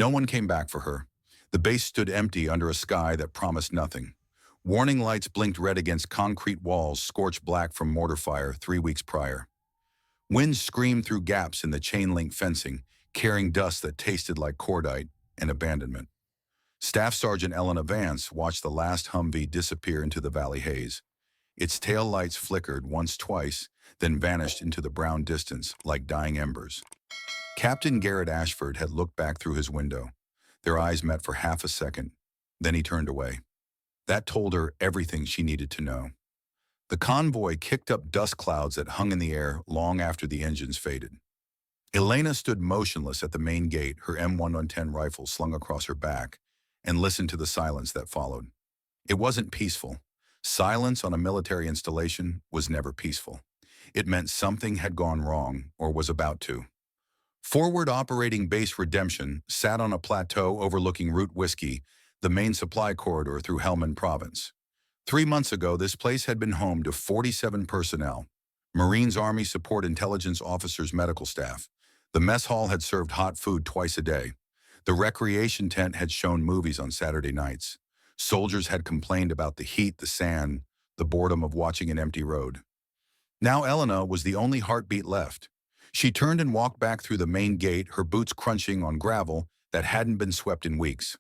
No one came back for her. The base stood empty under a sky that promised nothing. Warning lights blinked red against concrete walls scorched black from mortar fire 3 weeks prior. Winds screamed through gaps in the chain-link fencing, carrying dust that tasted like cordite and abandonment. Staff Sergeant Elena Vance watched the last Humvee disappear into the valley haze. Its tail lights flickered once twice, then vanished into the brown distance like dying embers. Captain Garrett Ashford had looked back through his window. Their eyes met for half a second. Then he turned away. That told her everything she needed to know. The convoy kicked up dust clouds that hung in the air long after the engines faded. Elena stood motionless at the main gate, her M110 rifle slung across her back, and listened to the silence that followed. It wasn't peaceful. Silence on a military installation was never peaceful. It meant something had gone wrong or was about to. Forward Operating Base Redemption sat on a plateau overlooking Route Whiskey, the main supply corridor through Helmand Province. 3 months ago, this place had been home to 47 personnel, Marines, Army Support Intelligence officers, medical staff. The mess hall had served hot food twice a day. The recreation tent had shown movies on Saturday nights. Soldiers had complained about the heat, the sand, the boredom of watching an empty road. Now Elena was the only heartbeat left. She turned and walked back through the main gate, her boots crunching on gravel that hadn't been swept in weeks.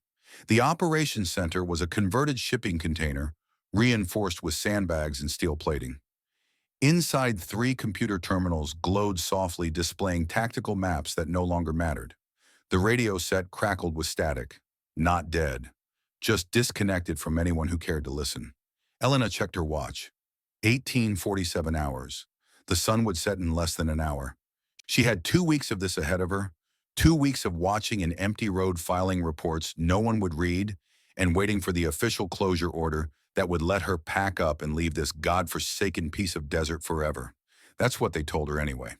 The operations center was a converted shipping container, reinforced with sandbags and steel plating. Inside, 3 computer terminals glowed softly, displaying tactical maps that no longer mattered. The radio set crackled with static. Not dead, just disconnected from anyone who cared to listen. Elena checked her watch. 18:47 hours. The sun would set in less than an hour. She had 2 weeks of this ahead of her, 2 weeks of watching an empty road, filing reports no one would read, and waiting for the official closure order that would let her pack up and leave this godforsaken piece of desert forever. That's what they told her anyway.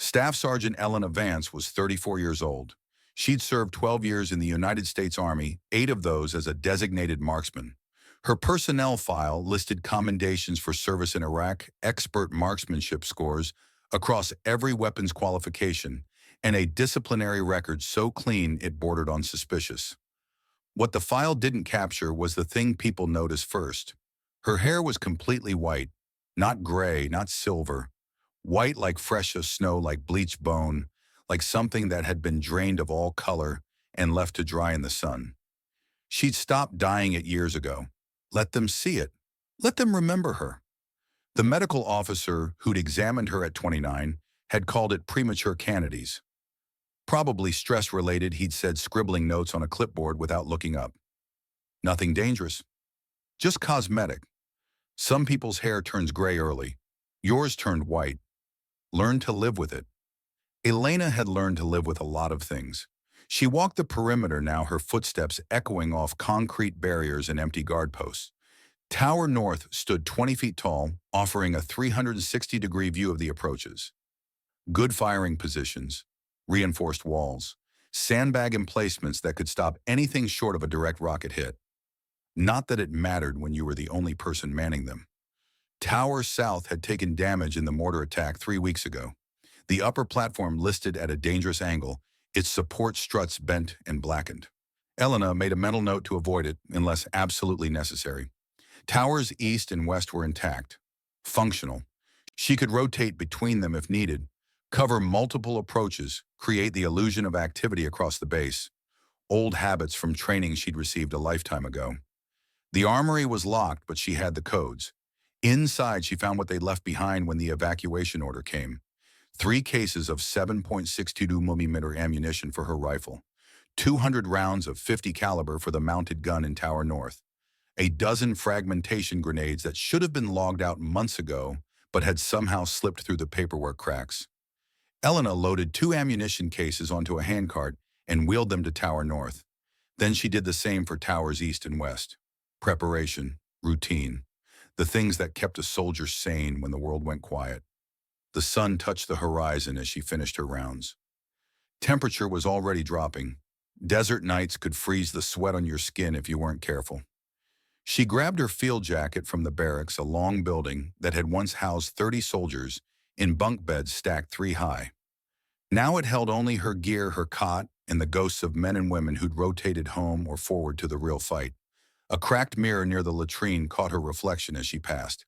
Staff Sergeant Elena Vance was 34 years old. She'd served 12 years in the United States Army, 8 of those as a designated marksman. Her personnel file listed commendations for service in Iraq, expert marksmanship scores across every weapons qualification, and a disciplinary record so clean it bordered on suspicious. What the file didn't capture was the thing people noticed first. Her hair was completely white, not gray, not silver. White like fresh as snow, like bleached bone, like something that had been drained of all color and left to dry in the sun. She'd stopped dyeing it years ago. Let them see it. Let them remember her. The medical officer who'd examined her at 29 had called it premature candidiase. Probably stress-related, he'd said, scribbling notes on a clipboard without looking up. Nothing dangerous. Just cosmetic. Some people's hair turns gray early. Yours turned white. Learn to live with it. Elena had learned to live with a lot of things. She walked the perimeter now, her footsteps echoing off concrete barriers and empty guard posts. Tower North stood 20 feet tall, offering a 360-degree view of the approaches. Good firing positions, reinforced walls, sandbag emplacements that could stop anything short of a direct rocket hit. Not that it mattered when you were the only person manning them. Tower South had taken damage in the mortar attack 3 weeks ago. The upper platform listed at a dangerous angle, its support struts bent and blackened. Elena made a mental note to avoid it unless absolutely necessary. Towers east and west were intact, functional. She could rotate between them if needed, cover multiple approaches, create the illusion of activity across the base. Old habits from training she'd received a lifetime ago. The armory was locked, but she had the codes. Inside, she found what they'd left behind when the evacuation order came. 3 cases of 7.62mm ammunition for her rifle, 200 rounds of .50 caliber for the mounted gun in Tower North, a dozen fragmentation grenades that should have been logged out months ago, but had somehow slipped through the paperwork cracks. Elena loaded 2 ammunition cases onto a handcart and wheeled them to Tower North. Then she did the same for Towers East and West. Preparation, routine, the things that kept a soldier sane when the world went quiet. The sun touched the horizon as she finished her rounds. Temperature was already dropping. Desert nights could freeze the sweat on your skin if you weren't careful. She grabbed her field jacket from the barracks, a long building that had once housed 30 soldiers in bunk beds stacked 3 high. Now it held only her gear, her cot, and the ghosts of men and women who'd rotated home or forward to the real fight. A cracked mirror near the latrine caught her reflection as she passed.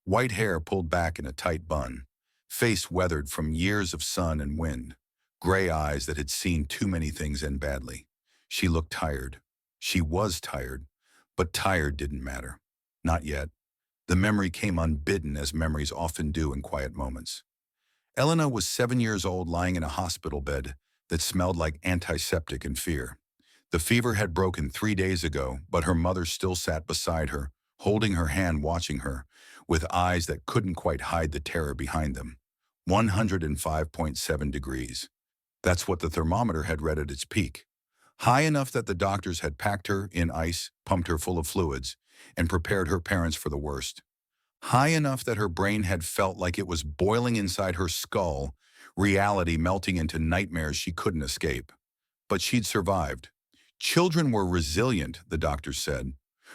White hair pulled back in a tight bun, face weathered from years of sun and wind, gray eyes that had seen too many things end badly. She looked tired. She was tired, but tired didn't matter. Not yet. The memory came unbidden, as memories often do in quiet moments. Elena was 7 years old, lying in a hospital bed that smelled like antiseptic and fear. The fever had broken 3 days ago, but her mother still sat beside her, holding her hand, watching her, with eyes that couldn't quite hide the terror behind them. 105.7 degrees. That's what the thermometer had read at its peak. High enough that the doctors had packed her in ice, pumped her full of fluids, and prepared her parents for the worst. High enough that her brain had felt like it was boiling inside her skull, reality melting into nightmares she couldn't escape. But she'd survived. Children were resilient, the doctors said.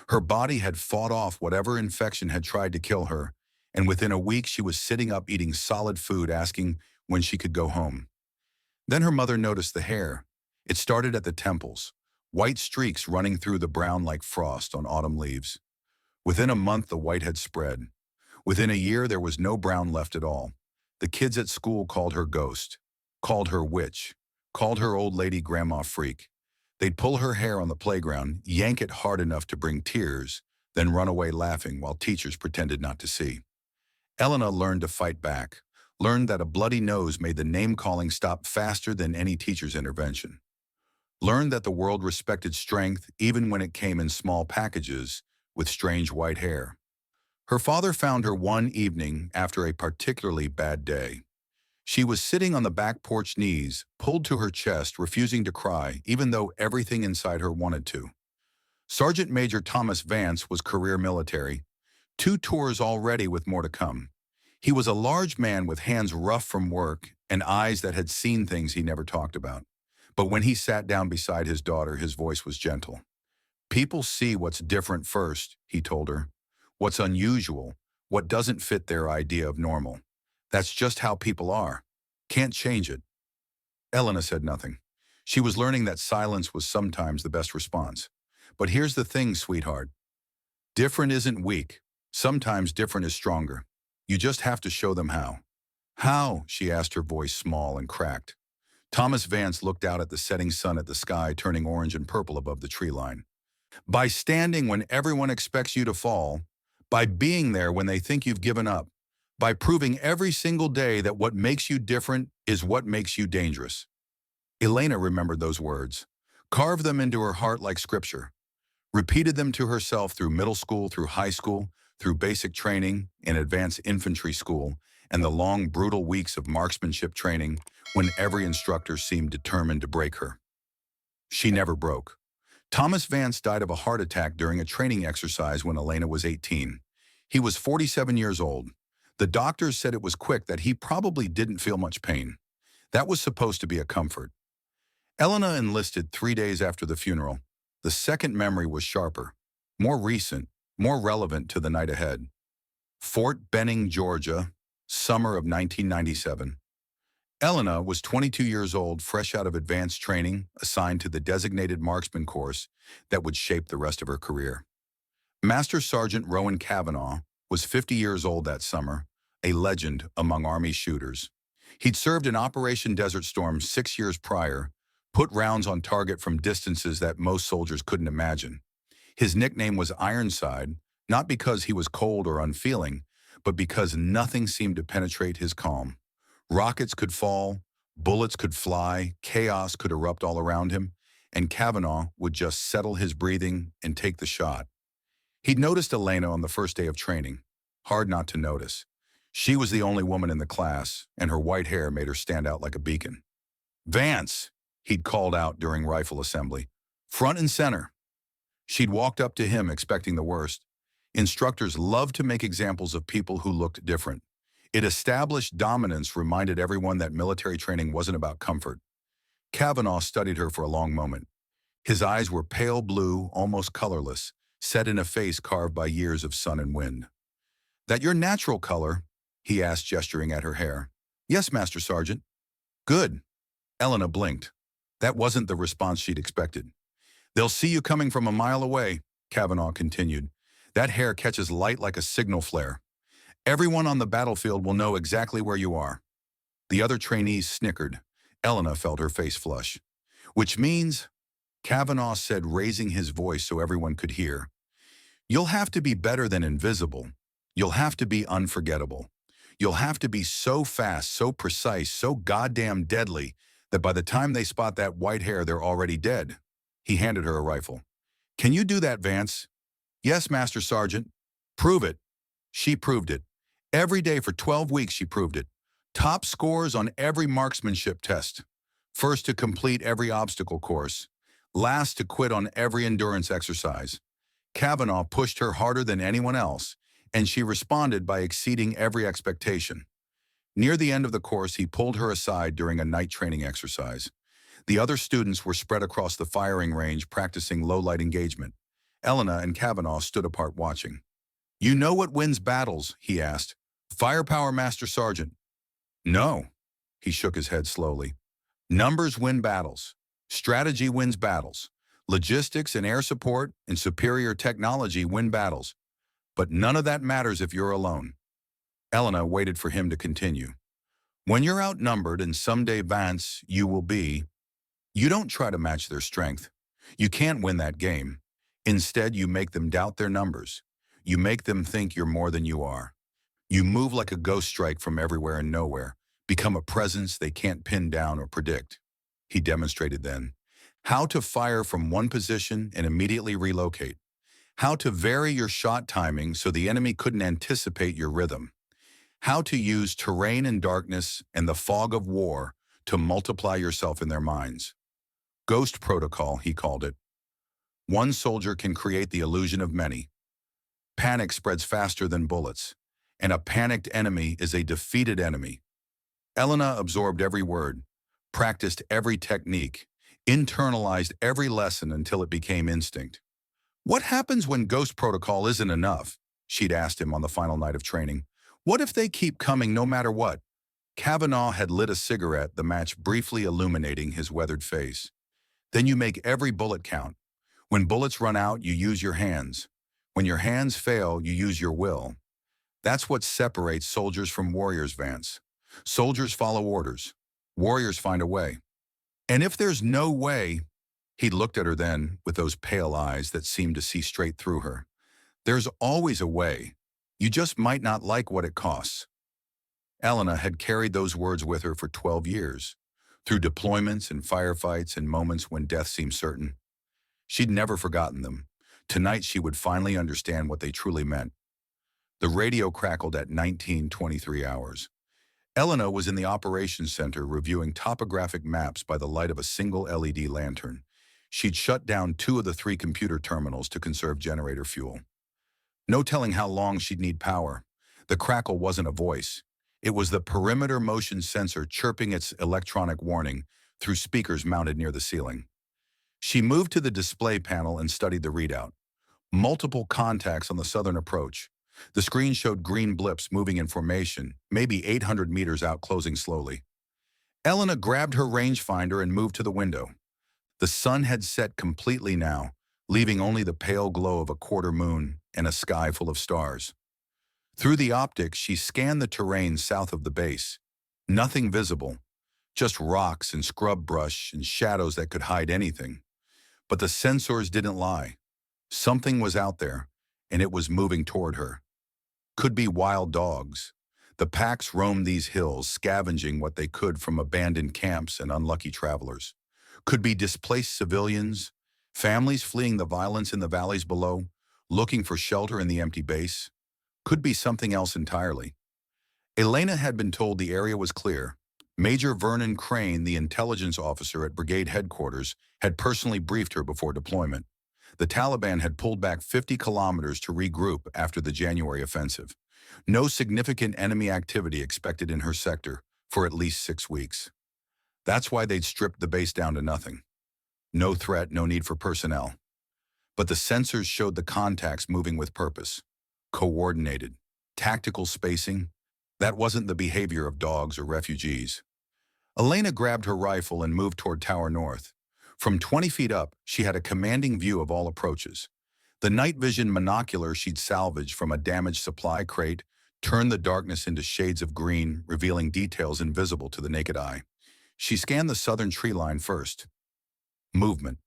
Her body had fought off whatever infection had tried to kill her, and within a week she was sitting up eating solid food, asking when she could go home. Then her mother noticed the hair. It started at the temples, white streaks running through the brown like frost on autumn leaves. Within a month, the white had spread. Within a year, there was no brown left at all. The kids at school called her ghost, called her witch, called her old lady grandma freak. They'd pull her hair on the playground, yank it hard enough to bring tears, then run away laughing while teachers pretended not to see. Elena learned to fight back, learned that a bloody nose made the name-calling stop faster than any teacher's intervention. Learned that the world respected strength even when it came in small packages with strange white hair. Her father found her one evening after a particularly bad day. She was sitting on the back porch, knees pulled to her chest, refusing to cry, even though everything inside her wanted to. Sergeant Major Thomas Vance was career military, 2 tours already with more to come. He was a large man with hands rough from work and eyes that had seen things he never talked about. But when he sat down beside his daughter, his voice was gentle. "People see what's different first," he told her. "What's unusual, what doesn't fit their idea of normal. That's just how people are. Can't change it." Elena said nothing. She was learning that silence was sometimes the best response. But here's the thing, sweetheart. Different isn't weak. Sometimes different is stronger. You just have to show them how. "How?" she asked, her voice small and cracked. Thomas Vance looked out at the setting sun, at the sky turning orange and purple above the tree line. "By standing when everyone expects you to fall, by being there when they think you've given up, by proving every single day that what makes you different is what makes you dangerous." Elena remembered those words, carved them into her heart like scripture, repeated them to herself through middle school, through high school, through basic training in advanced infantry school, and the long, brutal weeks of marksmanship training when every instructor seemed determined to break her. She never broke. Thomas Vance died of a heart attack during a training exercise when Elena was 18. He was 47 years old. The doctors said it was quick, that he probably didn't feel much pain. That was supposed to be a comfort. Elena enlisted 3 days after the funeral. The second memory was sharper, more recent, more relevant to the night ahead. Fort Benning, Georgia, summer of 1997. Elena was 22 years old, fresh out of advanced training, assigned to the designated marksman course that would shape the rest of her career. Master Sergeant Rowan Cavanaugh was 50 years old that summer, a legend among Army shooters. He'd served in Operation Desert Storm 6 years prior, put rounds on target from distances that most soldiers couldn't imagine. His nickname was Ironside, not because he was cold or unfeeling, but because nothing seemed to penetrate his calm. Rockets could fall, bullets could fly, chaos could erupt all around him, and Cavanaugh would just settle his breathing and take the shot. He'd noticed Elena on the first day of training. Hard not to notice. She was the only woman in the class, and her white hair made her stand out like a beacon. "Vance," he'd called out during rifle assembly. "Front and center." She'd walked up to him expecting the worst. Instructors loved to make examples of people who looked different. It established dominance, reminded everyone that military training wasn't about comfort. Cavanaugh studied her for a long moment. His eyes were pale blue, almost colorless, set in a face carved by years of sun and wind. "That your natural color?" he asked, gesturing at her hair. "Yes, Master Sergeant." "Good." Elena blinked. That wasn't the response she'd expected. "They'll see you coming from a mile away," Kavanaugh continued. "That hair catches light like a signal flare. Everyone on the battlefield will know exactly where you are." The other trainees snickered. Elena felt her face flush. "Which means," Kavanaugh said, raising his voice so everyone could hear, "you'll have to be better than invisible. You'll have to be unforgettable. You'll have to be so fast, so precise, so goddamn deadly that by the time they spot that white hair, they're already dead." He handed her a rifle. "Can you do that, Vance?" "Yes, Master Sergeant." "Prove it." She proved it. Every day for 12 weeks she proved it. Top scores on every marksmanship test. First to complete every obstacle course. Last to quit on every endurance exercise. Kavanaugh pushed her harder than anyone else, and she responded by exceeding every expectation. Near the end of the course, he pulled her aside during a night training exercise. The other students were spread across the firing range practicing low-light engagement. Elena and Kavanaugh stood apart watching. "You know what wins battles?" he asked. "Firepower, Master Sergeant." "No." He shook his head slowly. "Numbers win battles. Strategy wins battles. Logistics and air support and superior technology win battles. But none of that matters if you're alone." Elena waited for him to continue. "When you're outnumbered, and someday, Vance, you will be, you don't try to match their strength. You can't win that game. Instead, you make them doubt their numbers. You make them think you're more than you are. You move like a ghost strike from everywhere and nowhere, become a presence they can't pin down or predict." He demonstrated then how to fire from one position and immediately relocate, how to vary your shot timing so the enemy couldn't anticipate your rhythm, how to use terrain and darkness and the fog of war to multiply yourself in their minds. Ghost protocol, he called it. One soldier can create the illusion of many. Panic spreads faster than bullets, and a panicked enemy is a defeated enemy. Elena absorbed every word, practiced every technique, internalized every lesson until it became instinct. "What happens when Ghost Protocol isn't enough?" she'd asked him on the final night of training. "What if they keep coming no matter what?" Kavanaugh had lit a cigarette, the match briefly illuminating his weathered face. "Then you make every bullet count. When bullets run out, you use your hands. When your hands fail, you use your will. That's what separates soldiers from warriors, Vance. Soldiers follow orders. Warriors find a way. And if there's no way," he looked at her then with those pale eyes that seemed to see straight through her, "there's always a way. You just might not like what it costs." Elena had carried those words with her for 12 years, through deployments and firefights and moments when death seemed certain. She'd never forgotten them. Tonight she would finally understand what they truly meant. The radio crackled at 19:23 hours. Elena was in the operations center reviewing topographic maps by the light of a single LED lantern. She'd shut down 2 of the 3 computer terminals to conserve generator fuel. No telling how long she'd need power. The crackle wasn't a voice. It was the perimeter motion sensor chirping its electronic warning through speakers mounted near the ceiling. She moved to the display panel and studied the readout. Multiple contacts on the southern approach. The screen showed green blips moving in formation, maybe 800 meters out, closing slowly. Elena grabbed her rangefinder and moved to the window. The sun had set completely now, leaving only the pale glow of a quarter moon and a sky full of stars. Through the optics, she scanned the terrain south of the base. Nothing visible, just rocks and scrub brush and shadows that could hide anything. But the sensors didn't lie. Something was out there, and it was moving toward her. Could be wild dogs. The packs roamed these hills, scavenging what they could from abandoned camps and unlucky travelers. Could be displaced civilians, families fleeing the violence in the valleys below, looking for shelter in the empty base. Could be something else entirely. Elena had been told the area was clear. Major Vernon Crane, the intelligence officer at brigade headquarters, had personally briefed her before deployment. The Taliban had pulled back 50 kilometers to regroup after the January offensive. No significant enemy activity expected in her sector for at least 6 weeks. That's why they'd stripped the base down to nothing. No threat, no need for personnel. But the sensors showed the contacts moving with purpose. Coordinated. Tactical spacing. That wasn't the behavior of dogs or refugees. Elena grabbed her rifle and moved toward Tower North. From 20 feet up, she had a commanding view of all approaches. The night vision monocular she'd salvaged from a damaged supply crate turned the darkness into shades of green, revealing details invisible to the naked eye. She scanned the southern tree line first. Movement.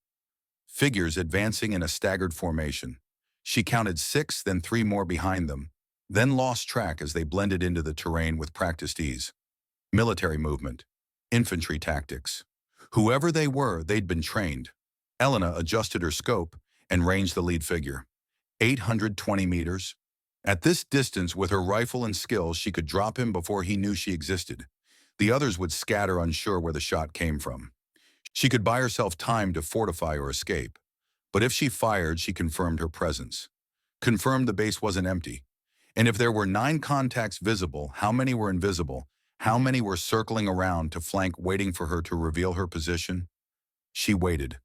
Figures advancing in a staggered formation. She counted 6, then 3 more behind them, then lost track as they blended into the terrain with practiced ease. Military movement. Infantry tactics. Whoever they were, they'd been trained. Elena adjusted her scope and ranged the lead figure. 820 meters. At this distance, with her rifle and skill, she could drop him before he knew she existed. The others would scatter, unsure where the shot came from. She could buy herself time to fortify or escape. But if she fired, she confirmed her presence. Confirmed the base wasn't empty. And if there were 9 contacts visible, how many were invisible? How many were circling around to flank, waiting for her to reveal her position? She waited,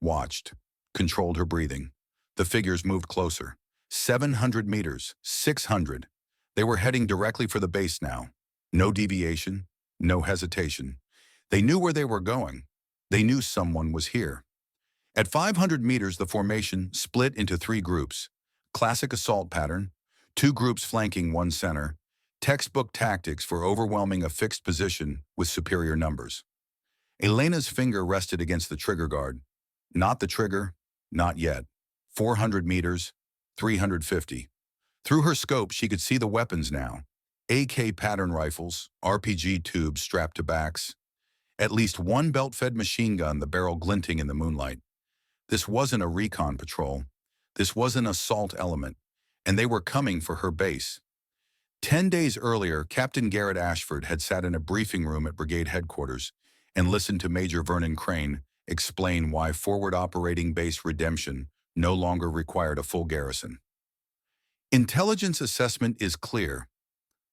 watched, controlled her breathing. The figures moved closer. 700 meters, 600. They were heading directly for the base now. No deviation, no hesitation. They knew where they were going. They knew someone was here. At 500 meters, the formation split into 3 groups. Classic assault pattern, 2 groups flanking one center. Textbook tactics for overwhelming a fixed position with superior numbers. Elena's finger rested against the trigger guard. Not the trigger, not yet. 400 meters, 350. Through her scope, she could see the weapons now. AK pattern rifles, RPG tubes strapped to backs. At least 1 belt-fed machine gun, the barrel glinting in the moonlight. This wasn't a recon patrol. This was an assault element, and they were coming for her base. 10 days earlier, Captain Garrett Ashford had sat in a briefing room at brigade headquarters and listened to Major Vernon Crane explain why forward operating base redemption no longer required a full garrison. Intelligence assessment is clear,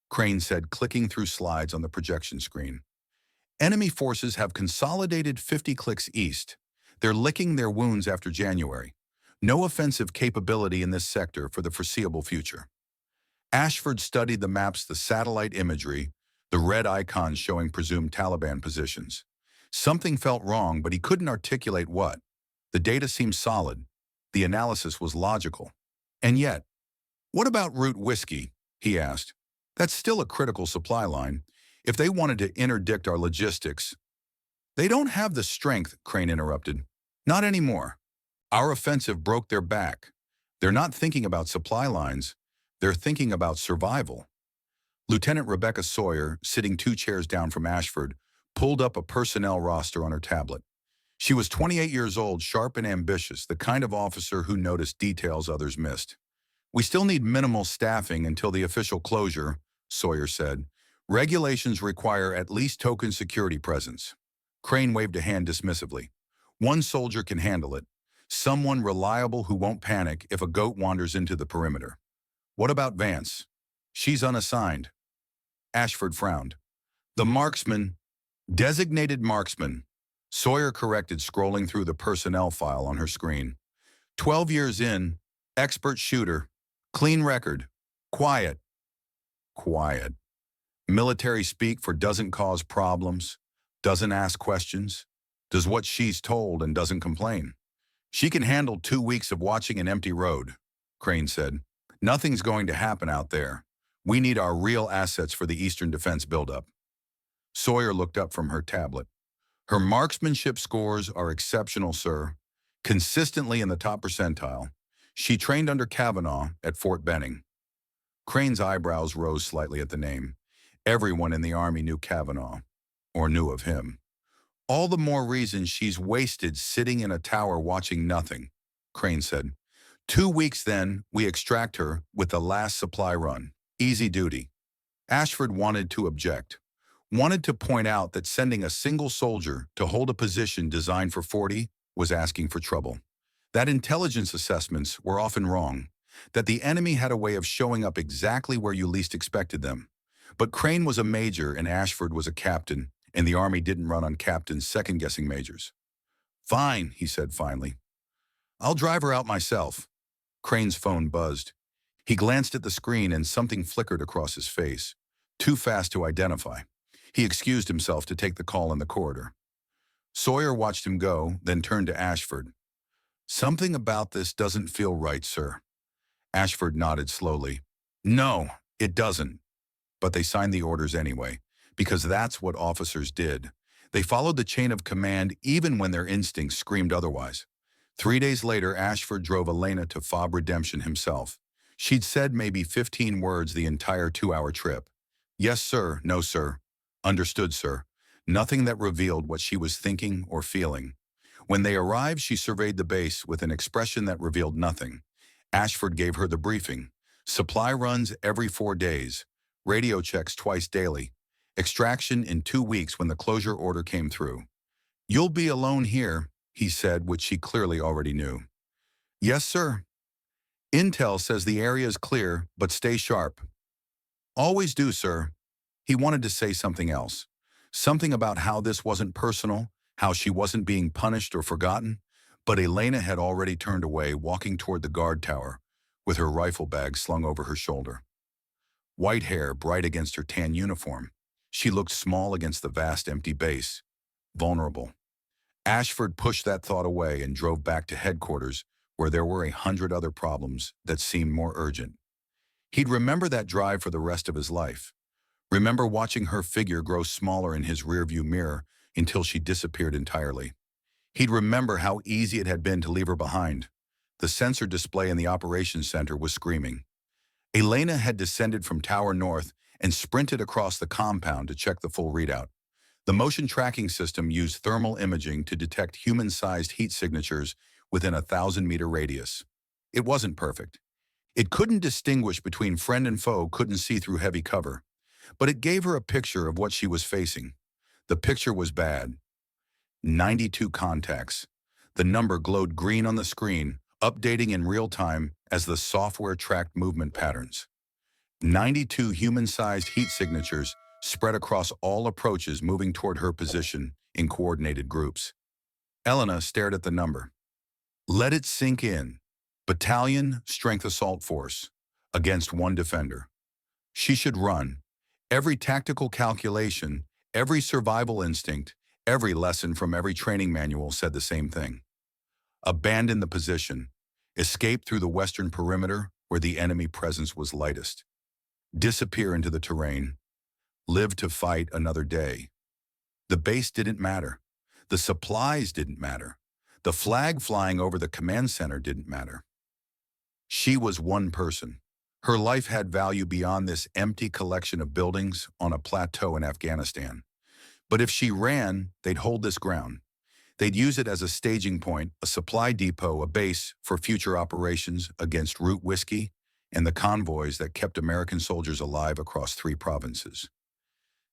Crane said, clicking through slides on the projection screen. Enemy forces have consolidated 50 clicks east. They're licking their wounds after January. No offensive capability in this sector for the foreseeable future. Ashford studied the maps, the satellite imagery, the red icons showing presumed Taliban positions. Something felt wrong, but he couldn't articulate what. The data seemed solid. The analysis was logical. And yet, what about Route Whiskey? He asked. That's still a critical supply line. If they wanted to interdict our logistics. They don't have the strength, Crane interrupted. Not anymore. Our offensive broke their back. They're not thinking about supply lines. They're thinking about survival. Lieutenant Rebecca Sawyer, sitting 2 chairs down from Ashford, pulled up a personnel roster on her tablet. She was 28 years old, sharp and ambitious, the kind of officer who noticed details others missed. We still need minimal staffing until the official closure, Sawyer said. Regulations require at least token security presence. Crane waved a hand dismissively. 1 soldier can handle it. Someone reliable who won't panic if a goat wanders into the perimeter. What about Vance? She's unassigned. Ashford frowned. The marksman, designated marksman, Sawyer corrected, scrolling through the personnel file on her screen. 12 years in, expert shooter, clean record, quiet. Quiet. Military speak for doesn't cause problems, doesn't ask questions, does what she's told and doesn't complain. She can handle 2 weeks of watching an empty road, Crane said. Nothing's going to happen out there. We need our real assets for the Eastern Defense buildup. Sawyer looked up from her tablet. Her marksmanship scores are exceptional, sir. Consistently in the top percentile. She trained under Kavanaugh at Fort Benning. Crane's eyebrows rose slightly at the name. Everyone in the Army knew Kavanaugh, or knew of him. All the more reason she's wasted sitting in a tower watching nothing, Crane said. 2 weeks then, we extract her with the last supply run. Easy duty. Ashford wanted to object. Wanted to point out that sending a single soldier to hold a position designed for 40 was asking for trouble. That intelligence assessments were often wrong. That the enemy had a way of showing up exactly where you least expected them. But Crane was a major and Ashford was a captain, and the Army didn't run on captains second-guessing majors. Fine, he said finally. I'll drive her out myself. Crane's phone buzzed. He glanced at the screen and something flickered across his face. Too fast to identify. He excused himself to take the call in the corridor. Sawyer watched him go, then turned to Ashford. "Something about this doesn't feel right, sir." Ashford nodded slowly. "No, it doesn't." But they signed the orders anyway, because that's what officers did. They followed the chain of command even when their instincts screamed otherwise. 3 days later, Ashford drove Elena to Fob Redemption himself. She'd said maybe 15 words the entire 2-hour trip. Yes, sir. No, sir. Understood, sir. Nothing that revealed what she was thinking or feeling. When they arrived, she surveyed the base with an expression that revealed nothing. Ashford gave her the briefing. Supply runs every 4 days. Radio checks twice daily. Extraction in 2 weeks when the closure order came through. "You'll be alone here," he said, which she clearly already knew. "Yes, sir." "Intel says the area is clear, but stay sharp." "Always do, sir." He wanted to say something else. Something about how this wasn't personal, how she wasn't being punished or forgotten, but Elena had already turned away, walking toward the guard tower, with her rifle bag slung over her shoulder. White hair bright against her tan uniform, she looked small against the vast empty base, vulnerable. Ashford pushed that thought away and drove back to headquarters, where there were 100 other problems that seemed more urgent. He'd remember that drive for the rest of his life. Remember watching her figure grow smaller in his rearview mirror until she disappeared entirely. He'd remember how easy it had been to leave her behind. The sensor display in the operations center was screaming. Elena had descended from Tower North and sprinted across the compound to check the full readout. The motion tracking system used thermal imaging to detect human-sized heat signatures within a 1,000-meter radius. It wasn't perfect. It couldn't distinguish between friend and foe, couldn't see through heavy cover. But it gave her a picture of what she was facing. The picture was bad. 92 contacts. The number glowed green on the screen, updating in real time as the software tracked movement patterns. 92 human-sized heat signatures spread across all approaches, moving toward her position in coordinated groups. Elena stared at the number. Let it sink in. Battalion Strength Assault Force against 1 defender. She should run. Every tactical calculation, every survival instinct, every lesson from every training manual said the same thing. Abandon the position. Escape through the western perimeter where the enemy presence was lightest. Disappear into the terrain. Live to fight another day. The base didn't matter. The supplies didn't matter. The flag flying over the command center didn't matter. She was one person. Her life had value beyond this empty collection of buildings on a plateau in Afghanistan. But if she ran, they'd hold this ground. They'd use it as a staging point, a supply depot, a base for future operations against Root Whiskey and the convoys that kept American soldiers alive across 3 provinces.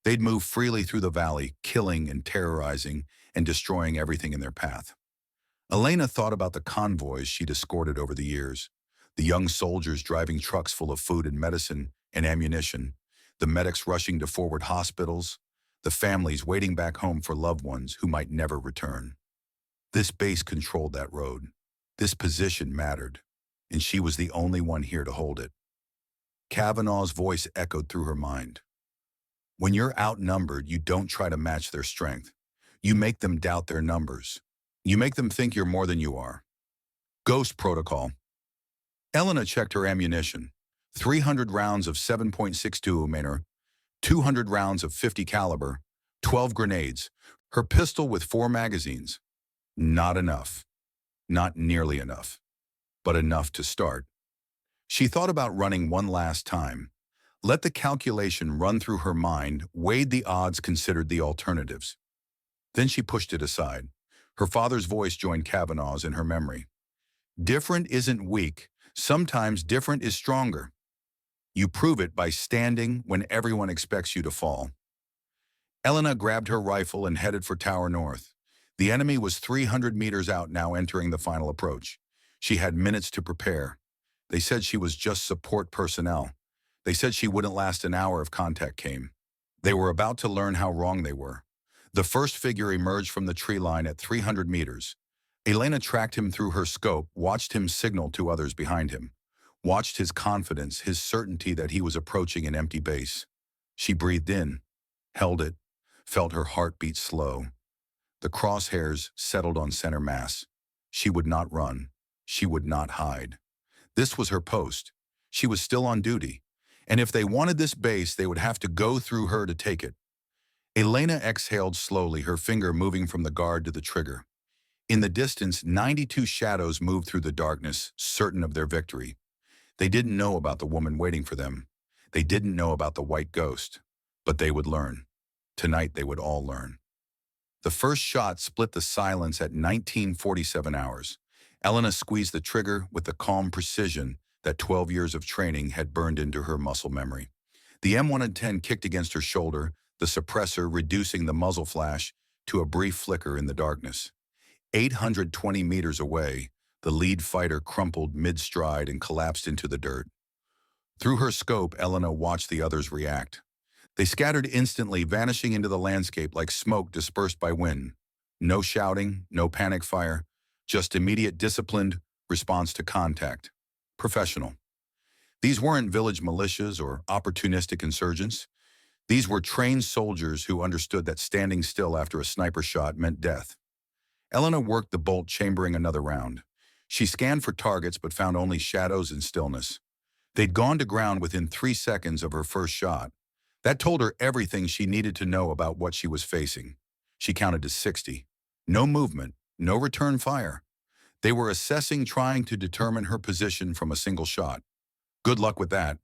They'd move freely through the valley, killing and terrorizing and destroying everything in their path. Elena thought about the convoys she'd escorted over the years. The young soldiers driving trucks full of food and medicine and ammunition, the medics rushing to forward hospitals, the families waiting back home for loved ones who might never return. This base controlled that road. This position mattered, and she was the only one here to hold it. Kavanaugh's voice echoed through her mind. When you're outnumbered, you don't try to match their strength. You make them doubt their numbers. You make them think you're more than you are. Ghost Protocol. Elena checked her ammunition. 300 rounds of 7.62 mm, 200 rounds of 50 caliber, 12 grenades, her pistol with 4 magazines. Not enough. Not nearly enough. But enough to start. She thought about running one last time. Let the calculation run through her mind, weighed the odds, considered the alternatives. Then she pushed it aside. Her father's voice joined Kavanaugh's in her memory. Different isn't weak. Sometimes different is stronger. You prove it by standing when everyone expects you to fall. Elena grabbed her rifle and headed for Tower North. The enemy was 300 meters out now, entering the final approach. She had minutes to prepare. They said she was just support personnel. They said she wouldn't last an hour if contact came. They were about to learn how wrong they were. The first figure emerged from the tree line at 300 meters. Elena tracked him through her scope, watched him signal to others behind him, watched his confidence, his certainty that he was approaching an empty base. She breathed in, held it, felt her heartbeat slow. The crosshairs settled on center mass. She would not run. She would not hide. This was her post. She was still on duty. And if they wanted this base, they would have to go through her to take it. Elena exhaled slowly, her finger moving from the guard to the trigger. In the distance, 92 shadows moved through the darkness, certain of their victory. They didn't know about the woman waiting for them. They didn't know about the white ghost. But they would learn. Tonight they would all learn. The first shot split the silence at 1947 hours. Elena squeezed the trigger with the calm precision that 12 years of training had burned into her muscle memory. The M110 kicked against her shoulder, the suppressor reducing the muzzle flash to a brief flicker in the darkness. 820 meters away, the lead fighter crumpled mid-stride and collapsed into the dirt. Through her scope, Elena watched the others react. They scattered instantly, vanishing into the landscape like smoke dispersed by wind. No shouting, no panic fire, just immediate disciplined response to contact. Professional. These weren't village militias or opportunistic insurgents. These were trained soldiers who understood that standing still after a sniper shot meant death. Elena worked the bolt, chambering another round. She scanned for targets but found only shadows and stillness. They'd gone to ground within 3 seconds of her first shot. That told her everything she needed to know about what she was facing. She counted to 60. No movement, no return fire. They were assessing, trying to determine her position from a single shot. Good luck with that.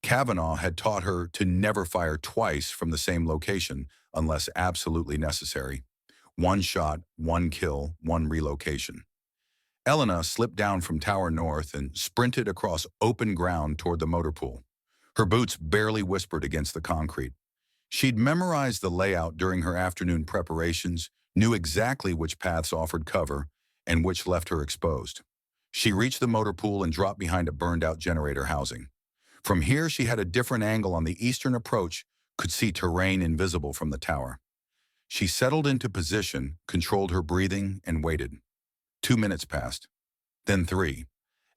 Kavanaugh had taught her to never fire twice from the same location unless absolutely necessary. One shot, one kill, one relocation. Elena slipped down from Tower North and sprinted across open ground toward the motor pool. Her boots barely whispered against the concrete. She'd memorized the layout during her afternoon preparations, knew exactly which paths offered cover and which left her exposed. She reached the motor pool and dropped behind a burned-out generator housing. From here, she had a different angle on the eastern approach, could see terrain invisible from the tower. She settled into position, controlled her breathing, and waited. 2 minutes passed. Then 3.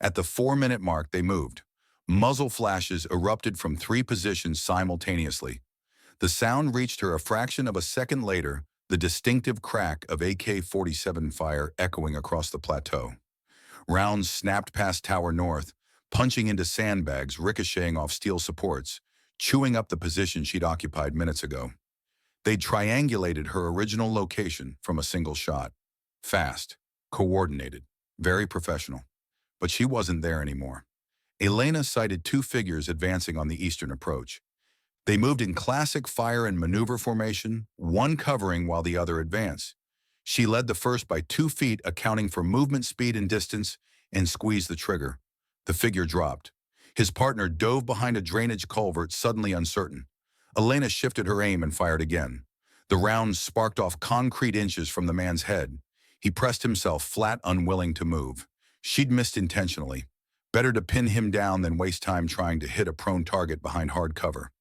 At the 4-minute mark, they moved. Muzzle flashes erupted from 3 positions simultaneously. The sound reached her a fraction of a second later, the distinctive crack of AK-47 fire echoing across the plateau. Rounds snapped past Tower North, punching into sandbags, ricocheting off steel supports, chewing up the position she'd occupied minutes ago. They triangulated her original location from a single shot. Fast, coordinated, very professional. But she wasn't there anymore. Elena sighted 2 figures advancing on the eastern approach. They moved in classic fire and maneuver formation, one covering while the other advanced. She led the first by 2 feet, accounting for movement speed and distance, and squeezed the trigger. The figure dropped. His partner dove behind a drainage culvert, suddenly uncertain. Elena shifted her aim and fired again. The round sparked off concrete inches from the man's head. He pressed himself flat, unwilling to move. She'd missed intentionally. Better to pin him down than waste time trying to hit a prone target behind hard cover.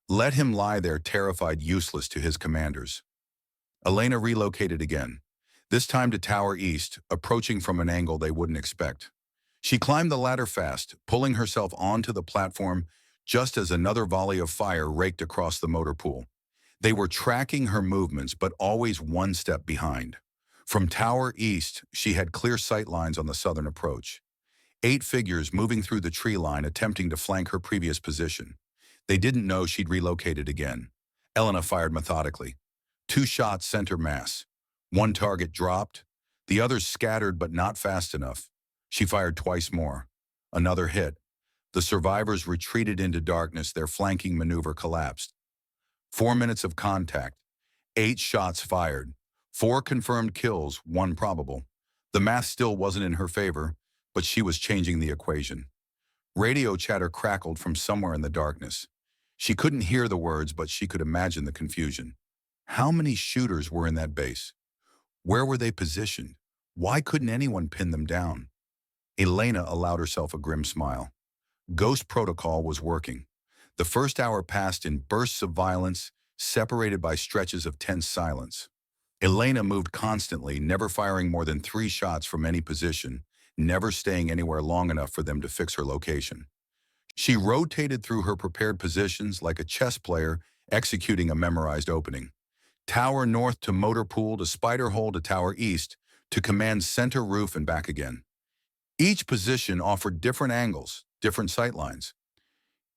Let him lie there, terrified, useless to his commanders. Elena relocated again, this time to Tower East, approaching from an angle they wouldn't expect. She climbed the ladder fast, pulling herself onto the platform just as another volley of fire raked across the motor pool. They were tracking her movements, but always one step behind. From Tower East, she had clear sight lines on the southern approach. 8 figures moving through the tree line, attempting to flank her previous position. They didn't know she'd relocated again. Elena fired methodically. 2 shots center mass. One target dropped. The others scattered, but not fast enough. She fired twice more. Another hit. The survivors retreated into darkness, their flanking maneuver collapsed. 4 minutes of contact. 8 shots fired. 4 confirmed kills, 1 probable. The math still wasn't in her favor, but she was changing the equation. Radio chatter crackled from somewhere in the darkness. She couldn't hear the words, but she could imagine the confusion. How many shooters were in that base? Where were they positioned? Why couldn't anyone pin them down? Elena allowed herself a grim smile. Ghost protocol was working. The first hour passed in bursts of violence, separated by stretches of tense silence. Elena moved constantly, never firing more than 3 shots from any position, never staying anywhere long enough for them to fix her location. She rotated through her prepared positions like a chess player executing a memorized opening. Tower north to motor pool to spider hole to tower east to command center roof and back again. Each position offered different angles, different sightlines.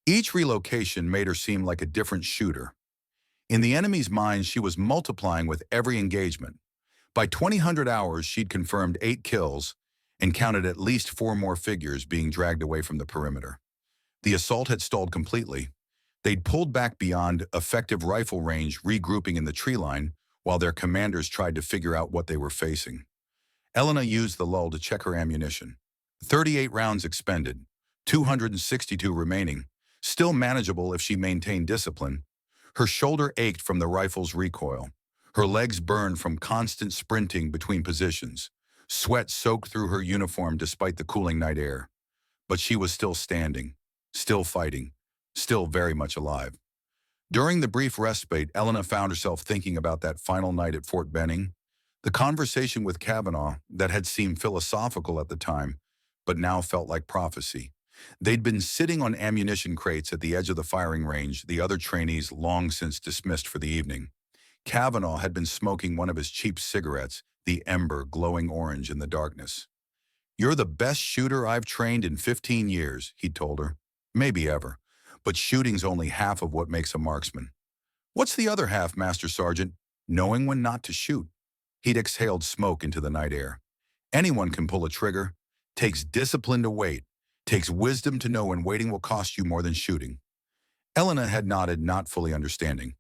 Each relocation made her seem like a different shooter. In the enemy's mind, she was multiplying with every engagement. By 2000 hours, she'd confirmed 8 kills and counted at least 4 more figures being dragged away from the perimeter. The assault had stalled completely. They'd pulled back beyond effective rifle range, regrouping in the tree line while their commanders tried to figure out what they were facing. Elena used the lull to check her ammunition. 38 rounds expended, 262 remaining, still manageable if she maintained discipline. Her shoulder ached from the rifle's recoil. Her legs burned from constant sprinting between positions. Sweat soaked through her uniform despite the cooling night air. But she was still standing, still fighting, still very much alive. During the brief respite, Elena found herself thinking about that final night at Fort Benning. The conversation with Kavanaugh that had seemed philosophical at the time, but now felt like prophecy. They'd been sitting on ammunition crates at the edge of the firing range, the other trainees long since dismissed for the evening. Kavanaugh had been smoking one of his cheap cigarettes, the ember glowing orange in the darkness. "You're the best shooter I've trained in 15 years, he'd told her. Maybe ever. But shooting's only half of what makes a marksman. "What's the other half, Master Sergeant?" "Knowing when not to shoot." He'd exhaled smoke into the night air. "Anyone can pull a trigger. Takes discipline to wait. Takes wisdom to know when waiting will cost you more than shooting." Elena had nodded, not fully understanding.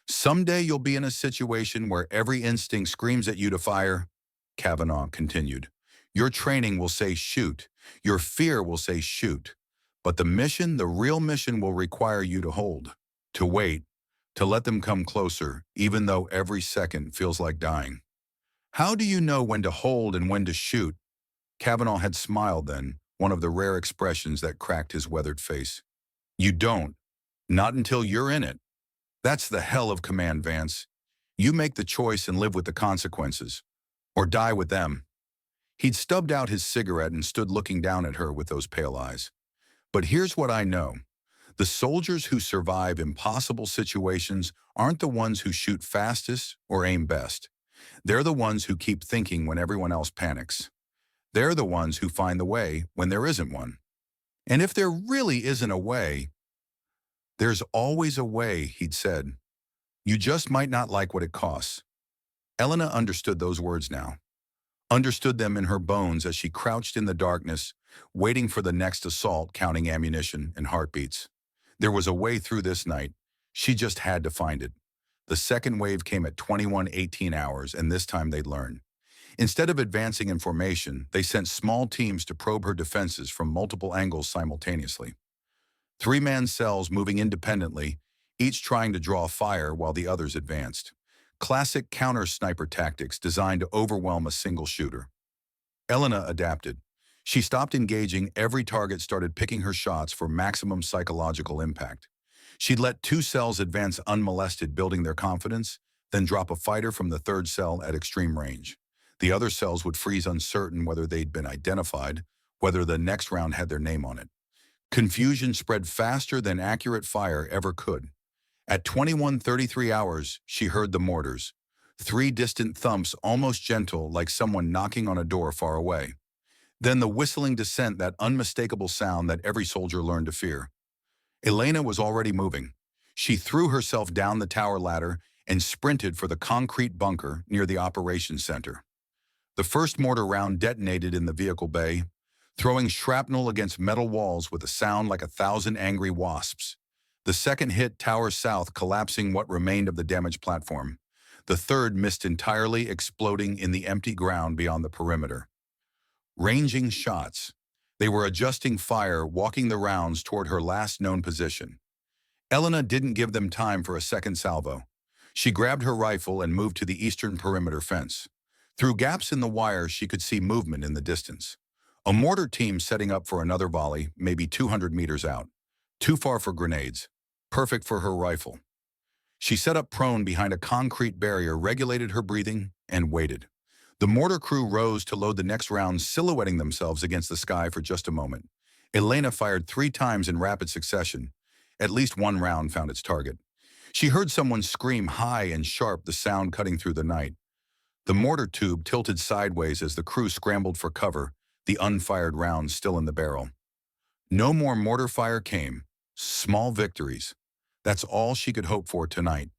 "Someday you'll be in a situation where every instinct screams at you to fire," Kavanaugh continued. "Your training will say shoot. Your fear will say shoot. But the mission, the real mission, will require you to hold, to wait, to let them come closer, even though every second feels like dying." "How do you know when to hold and when to shoot?" Kavanaugh had smiled then, one of the rare expressions that cracked his weathered face. "You don't. Not until you're in it. That's the hell of command, Vance. You make the choice and live with the consequences. Or die with them." He'd stubbed out his cigarette and stood looking down at her with those pale eyes. "But here's what I know. The soldiers who survive impossible situations aren't the ones who shoot fastest or aim best. They're the ones who keep thinking when everyone else panics. They're the ones who find the way when there isn't one. And if there really isn't a way, there's always a way," he'd said. "You just might not like what it costs." Elena understood those words now. Understood them in her bones as she crouched in the darkness, waiting for the next assault, counting ammunition and heartbeats. There was a way through this night. She just had to find it. The second wave came at 21:18 hours, and this time they'd learn. Instead of advancing in formation, they sent small teams to probe her defenses from multiple angles simultaneously. 3-man cells moving independently, each trying to draw fire while the others advanced. Classic counter-sniper tactics designed to overwhelm a single shooter. Elena adapted. She stopped engaging. Every target started picking her shots for maximum psychological impact. She'd let 2 cells advance unmolested, building their confidence, then drop a fighter from the 3rd cell at extreme range. The other cells would freeze, uncertain whether they'd been identified, whether the next round had their name on it. Confusion spread faster than accurate fire ever could. At 21:33 hours, she heard the mortars. 3 distant thumps, almost gentle, like someone knocking on a door far away. Then the whistling descent, that unmistakable sound that every soldier learned to fear. Elena was already moving. She threw herself down the tower ladder and sprinted for the concrete bunker near the operations center. The first mortar round detonated in the vehicle bay, throwing shrapnel against metal walls with a sound like 1,000 angry wasps. The second hit Tower South, collapsing what remained of the damaged platform. The third missed entirely, exploding in the empty ground beyond the perimeter. Ranging shots. They were adjusting fire, walking the rounds toward her last known position. Elena didn't give them time for a second salvo. She grabbed her rifle and moved to the eastern perimeter fence. Through gaps in the wire, she could see movement in the distance. A mortar team setting up for another volley, maybe 200 meters out. Too far for grenades. Perfect for her rifle. She sat up prone behind a concrete barrier, regulated her breathing, and waited. The mortar crew rose to load the next round, silhouetting themselves against the sky for just a moment. Elena fired 3 times in rapid succession. At least one round found its target. She heard someone scream high and sharp, the sound cutting through the night. The mortar tube tilted sideways as the crew scrambled for cover, the unfired rounds still in the barrel. No more mortar fire came. Small victories. That's all she could hope for tonight.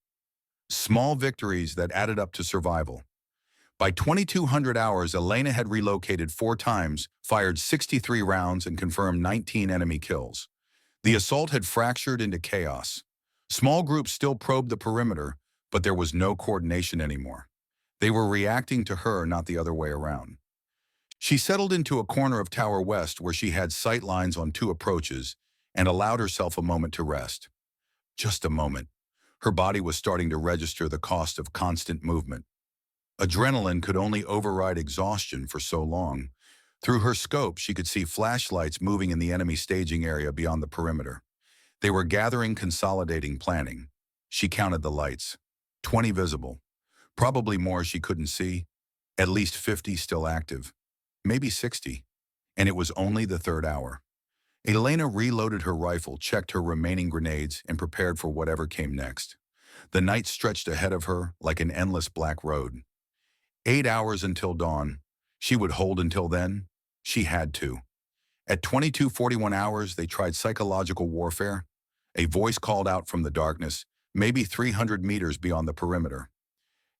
Small victories that added up to survival. By 2200 hours, Elena had relocated 4 times, fired 63 rounds, and confirmed 19 enemy kills. The assault had fractured into chaos. Small groups still probed the perimeter, but there was no coordination anymore. They were reacting to her, not the other way around. She settled into a corner of Tower West where she had sight lines on 2 approaches and allowed herself a moment to rest. Just a moment. Her body was starting to register the cost of constant movement. Adrenaline could only override exhaustion for so long. Through her scope, she could see flashlights moving in the enemy staging area beyond the perimeter. They were gathering, consolidating, planning. She counted the lights. 20 visible. Probably more she couldn't see. At least 50 still active. Maybe 60. And it was only the 3rd hour. Elena reloaded her rifle, checked her remaining grenades, and prepared for whatever came next. The night stretched ahead of her like an endless black road. 8 hours until dawn. She would hold until then. She had to. At 22:41 hours, they tried psychological warfare. A voice called out from the darkness, maybe 300 meters beyond the perimeter.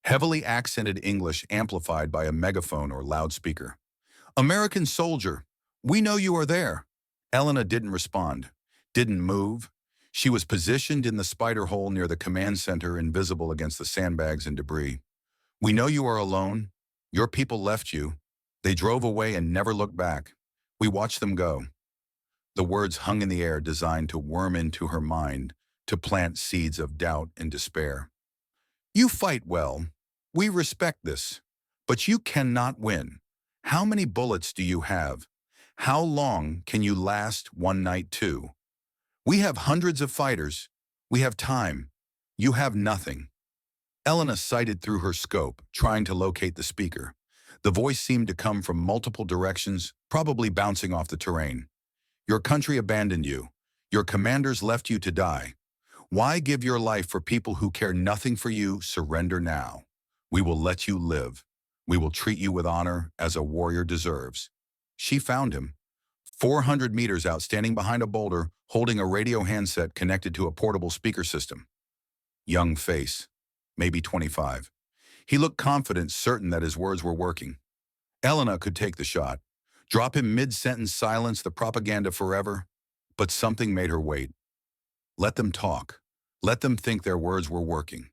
Heavily accented English amplified by a megaphone or loudspeaker. "American soldier, we know you are there." Elena didn't respond, didn't move. She was positioned in the spider hole near the command center, invisible against the sandbags and debris. "We know you are alone. Your people left you. They drove away and never looked back. We watched them go." The words hung in the air, designed to worm into her mind, to plant seeds of doubt and despair. "You fight well. We respect this. But you cannot win. How many bullets do you have? How long can you last one night too? We have hundreds of fighters. We have time. You have nothing." Elena sighted through her scope, trying to locate the speaker. The voice seemed to come from multiple directions, probably bouncing off the terrain. "Your country abandoned you. Your commanders left you to die. Why give your life for people who care nothing for you? Surrender now. We will let you live. We will treat you with honor as a warrior deserves." She found him. 400 meters out, standing behind a boulder, holding a radio handset connected to a portable speaker system. Young face, maybe 25. He looked confident, certain that his words were working. Elena could take the shot. Drop him mid-sentence, silence the propaganda forever. But something made her wait. Let them talk. Let them think their words were working.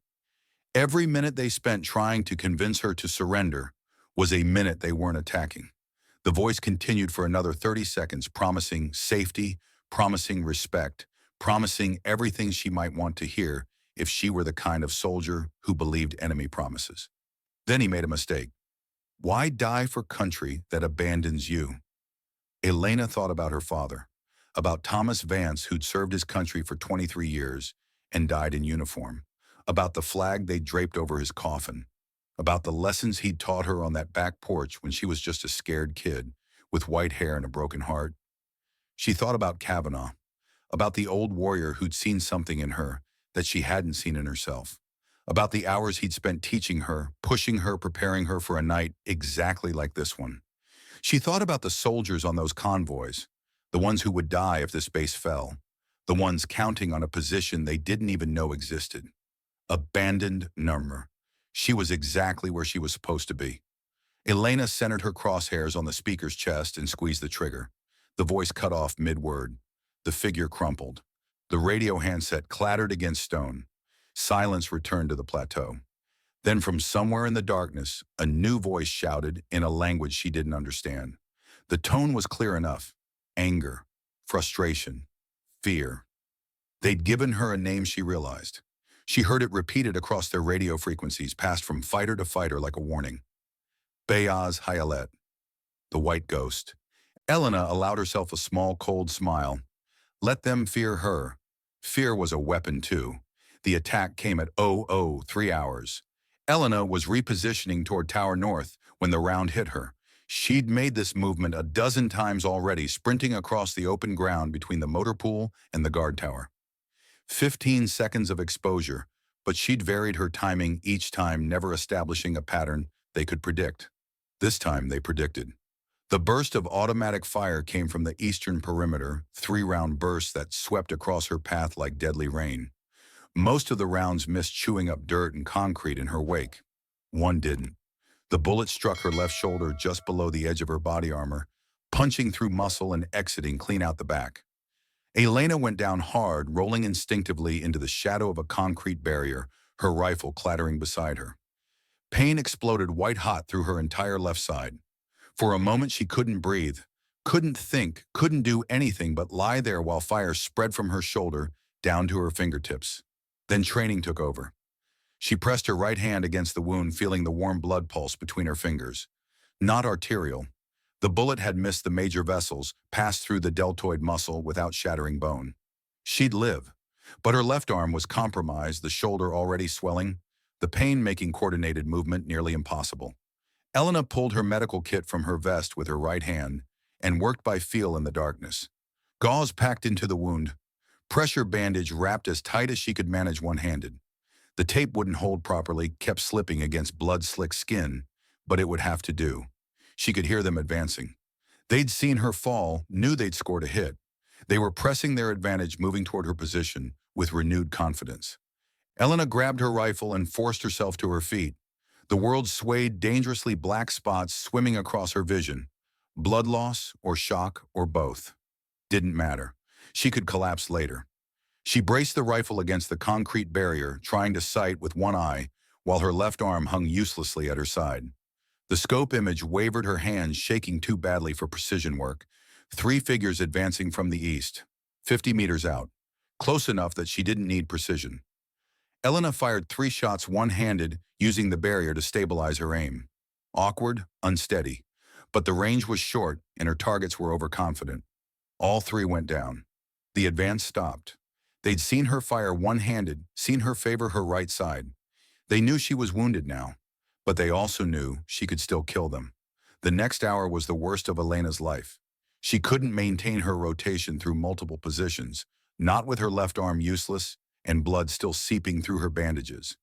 Every minute they spent trying to convince her to surrender was a minute they weren't attacking. The voice continued for another 30 seconds, promising safety, promising respect, promising everything she might want to hear if she were the kind of soldier who believed enemy promises. Then he made a mistake. Why die for country that abandons you? Elena thought about her father, about Thomas Vance, who'd served his country for 23 years and died in uniform, about the flag they draped over his coffin, about the lessons he'd taught her on that back porch when she was just a scared kid with white hair and a broken heart. She thought about Kavanaugh, about the old warrior who'd seen something in her that she hadn't seen in herself, about the hours he'd spent teaching her, pushing her, preparing her for a night exactly like this one. She thought about the soldiers on those convoys, the ones who would die if this base fell, the ones counting on a position they didn't even know existed. Abandoned Nurmur. She was exactly where she was supposed to be. Elena centered her crosshairs on the speaker's chest and squeezed the trigger. The voice cut off mid-word. The figure crumpled. The radio handset clattered against stone. Silence returned to the plateau. Then from somewhere in the darkness, a new voice shouted in a language she didn't understand. The tone was clear enough. Anger, frustration, fear. They'd given her a name, she realized. She heard it repeated across their radio frequencies, passed from fighter to fighter like a warning. Beyaz Hayalet, the white ghost. Elena allowed herself a small, cold smile. Let them fear her. Fear was a weapon, too. The attack came at 003 hours. Elena was repositioning toward Tower North when the round hit her. She'd made this movement a dozen times already, sprinting across the open ground between the motor pool and the guard tower. 15 seconds of exposure, But she'd varied her timing each time, never establishing a pattern they could predict. This time they predicted. The burst of automatic fire came from the eastern perimeter, 3-round bursts that swept across her path like deadly rain. Most of the rounds missed, chewing up dirt and concrete in her wake. One didn't. The bullet struck her left shoulder just below the edge of her body armor, punching through muscle and exiting clean out the back. Elena went down hard, rolling instinctively into the shadow of a concrete barrier, her rifle clattering beside her. Pain exploded white-hot through her entire left side. For a moment she couldn't breathe, couldn't think, couldn't do anything but lie there while fire spread from her shoulder down to her fingertips. Then training took over. She pressed her right hand against the wound, feeling the warm blood pulse between her fingers. Not arterial. The bullet had missed the major vessels, passed through the deltoid muscle without shattering bone. She'd live. But her left arm was compromised, the shoulder already swelling, the pain making coordinated movement nearly impossible. Elena pulled her medical kit from her vest with her right hand and worked by feel in the darkness. Gauze packed into the wound, pressure bandage wrapped as tight as she could manage one-handed. The tape wouldn't hold properly, kept slipping against blood-slick skin, but it would have to do. She could hear them advancing. They'd seen her fall, knew they'd scored a hit. They were pressing their advantage, moving toward her position with renewed confidence. Elena grabbed her rifle and forced herself to her feet. The world swayed, dangerously, black spots swimming across her vision. Blood loss or shock or both. Didn't matter. She could collapse later. She braced the rifle against the concrete barrier, trying to sight with one eye, while her left arm hung uselessly at her side. The scope image wavered, her hands shaking too badly for precision work. 3 figures advancing from the east, 50 meters out, close enough that she didn't need precision. Elena fired 3 shots one-handed, using the barrier to stabilize her aim. Awkward, unsteady. But the range was short, and her targets were overconfident. All 3 went down. The advance stopped. They'd seen her fire one-handed, seen her favor her right side. They knew she was wounded now, but they also knew she could still kill them. The next hour was the worst of Elena's life. She couldn't maintain her rotation through multiple positions, not with her left arm useless and blood still seeping through her bandages.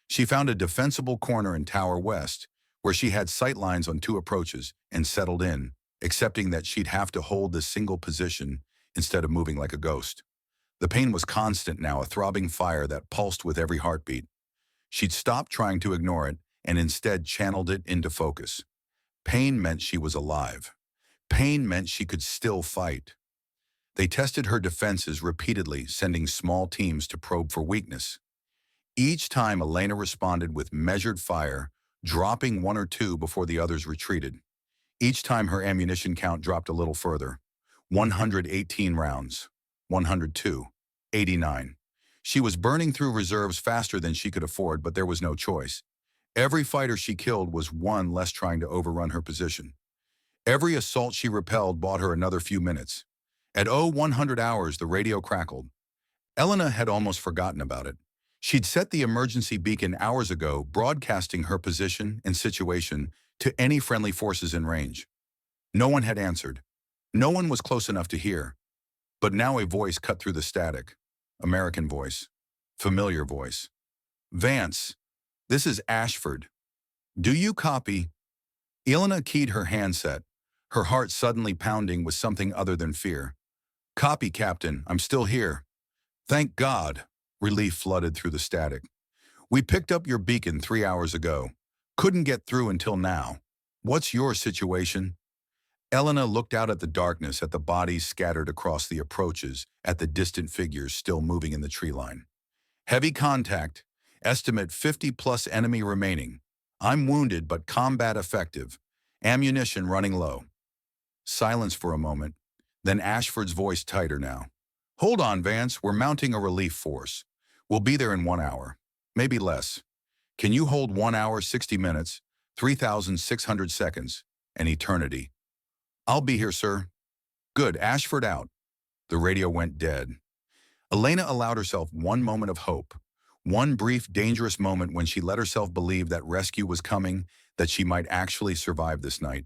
She found a defensible corner in Tower West, where she had sight lines on 2 approaches, and settled in, accepting that she'd have to hold this single position instead of moving like a ghost. The pain was constant now, a throbbing fire that pulsed with every heartbeat. She'd stopped trying to ignore it and instead channeled it into focus. Pain meant she was alive. Pain meant she could still fight. They tested her defenses repeatedly, sending small teams to probe for weakness. Each time Elena responded with measured fire, dropping 1 or 2 before the others retreated. Each time her ammunition count dropped a little further. 118 rounds. 102. 89. She was burning through reserves faster than she could afford, but there was no choice. Every fighter she killed was one less trying to overrun her position. Every assault she repelled bought her another few minutes. At 100 hours, the radio crackled. Elena had almost forgotten about it. She'd set the emergency beacon hours ago, broadcasting her position and situation to any friendly forces in range. No one had answered. No one was close enough to hear. But now a voice cut through the static. American voice. Familiar voice. "Vance, this is Ashford. Do you copy?" Elena keyed her handset, her heart suddenly pounding with something other than fear. "Copy, Captain. I'm still here." "Thank God." Relief flooded through the static. "We picked up your beacon 3 hours ago. Couldn't get through until now. What's your situation?" Elena looked out at the darkness, at the bodies scattered across the approaches, at the distant figures still moving in the tree line. "Heavy contact. Estimate 50+ enemy remaining. I'm wounded but combat effective. Ammunition running low." Silence for a moment, then Ashford's voice tighter now. "Hold on, Vance. We're mounting a relief force. We'll be there in 1 hour. Maybe less. Can you hold 1 hour, 60 minutes, 3,600 seconds, an eternity?" "I'll be here, sir." "Good. Ashford out." The radio went dead. Elena allowed herself one moment of hope. One brief, dangerous moment when she let herself believe that rescue was coming, that she might actually survive this night.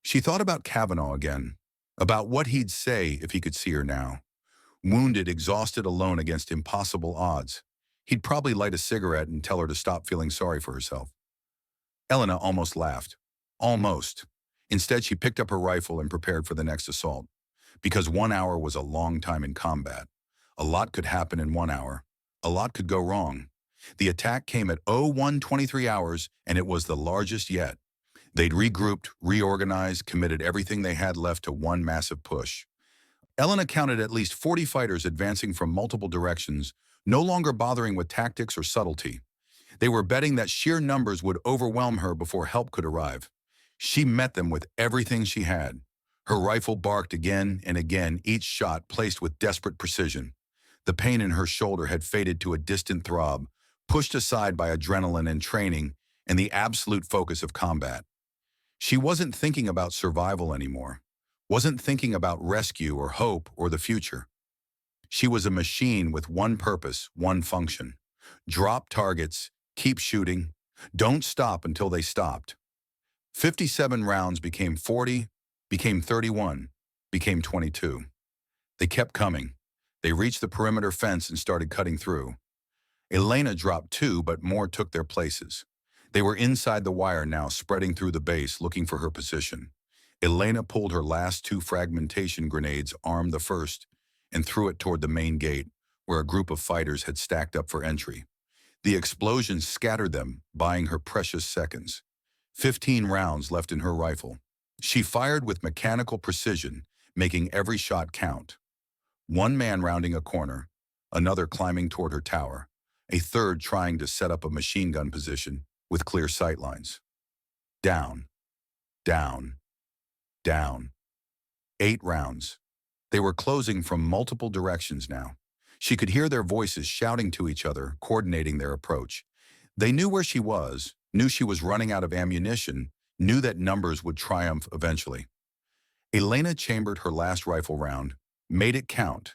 She thought about Kavanaugh again, about what he'd say if he could see her now. Wounded, exhausted, alone against impossible odds. He'd probably light a cigarette and tell her to stop feeling sorry for herself. Elena almost laughed. Almost. Instead, she picked up her rifle and prepared for the next assault. Because 1 hour was a long time in combat. A lot could happen in 1 hour. A lot could go wrong. The attack came at 01:23 hours, and it was the largest yet. They'd regrouped, reorganized, committed everything they had left to one massive push. Elena counted at least 40 fighters advancing from multiple directions, no longer bothering with tactics or subtlety. They were betting that sheer numbers would overwhelm her before help could arrive. She met them with everything she had. Her rifle barked again and again, each shot placed with desperate precision. The pain in her shoulder had faded to a distant throb, pushed aside by adrenaline and training and the absolute focus of combat. She wasn't thinking about survival anymore, wasn't thinking about rescue or hope or the future. She was a machine with one purpose, one function. Drop targets, keep shooting, don't stop until they stopped. 57 rounds became 40, became 31, became 22. They kept coming. They reached the perimeter fence and started cutting through. Elena dropped 2, but more took their places. They were inside the wire now, spreading through the base, looking for her position. Elena pulled her last 2 fragmentation grenades, armed the first, and threw it toward the main gate, where a group of fighters had stacked up for entry. The explosion scattered them, buying her precious seconds. 15 rounds left in her rifle. She fired with mechanical precision, making every shot count. One man rounding a corner, another climbing toward her tower, a third trying to set up a machine gun position with clear sightlines. Down, down, down. 8 rounds. They were closing from multiple directions now. She could hear their voices shouting to each other, coordinating their approach. They knew where she was, knew she was running out of ammunition, knew that numbers would triumph eventually. Elena chambered her last rifle round, made it count.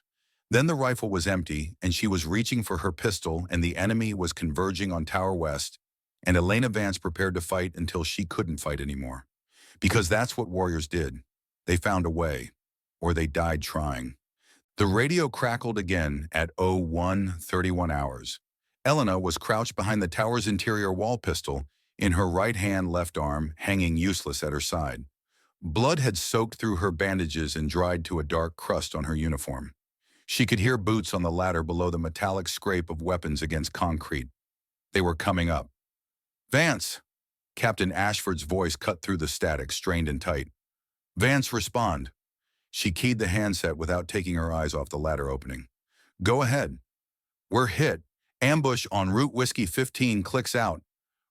Then the rifle was empty, and she was reaching for her pistol, and the enemy was converging on Tower West, and Elena Vance prepared to fight until she couldn't fight anymore. Because that's what warriors did. They found a way, or they died trying. The radio crackled again at 01:31 hours. Elena was crouched behind the tower's interior wall pistol, in her right hand, left arm, hanging useless at her side. Blood had soaked through her bandages and dried to a dark crust on her uniform. She could hear boots on the ladder below, the metallic scrape of weapons against concrete. They were coming up. "Vance!" Captain Ashford's voice cut through the static, strained and tight. "Vance, respond." She keyed the handset without taking her eyes off the ladder opening. "Go ahead." "We're hit. Ambush on Route Whiskey 15 clicks out.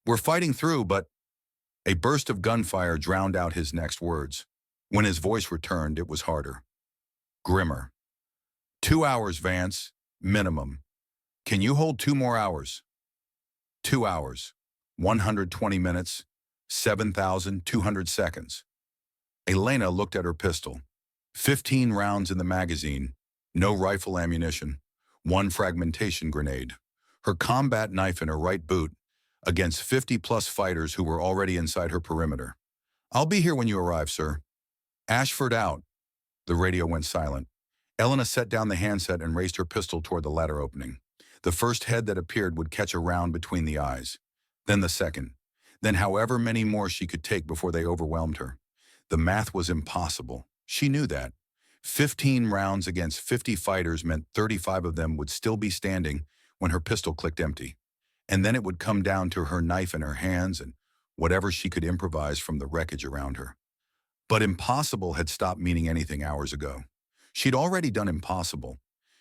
We're fighting through, but—" A burst of gunfire drowned out his next words. When his voice returned, it was harder. Grimmer. 2 hours, Vance. Minimum. Can you hold 2 more hours? 2 hours. 120 minutes. 7,200 seconds. Elena looked at her pistol. 15 rounds in the magazine. No rifle ammunition. 1 fragmentation grenade. Her combat knife in her right boot, against 50-plus fighters who were already inside her perimeter. "I'll be here when you arrive, sir." "Ashford out." The radio went silent. Elena set down the handset and raised her pistol toward the ladder opening. The first head that appeared would catch a round between the eyes. Then the second. Then however many more she could take before they overwhelmed her. The math was impossible. She knew that. 15 rounds against 50 fighters meant 35 of them would still be standing when her pistol clicked empty. And then it would come down to her knife in her hands and whatever she could improvise from the wreckage around her. But impossible had stopped meaning anything hours ago. She'd already done impossible.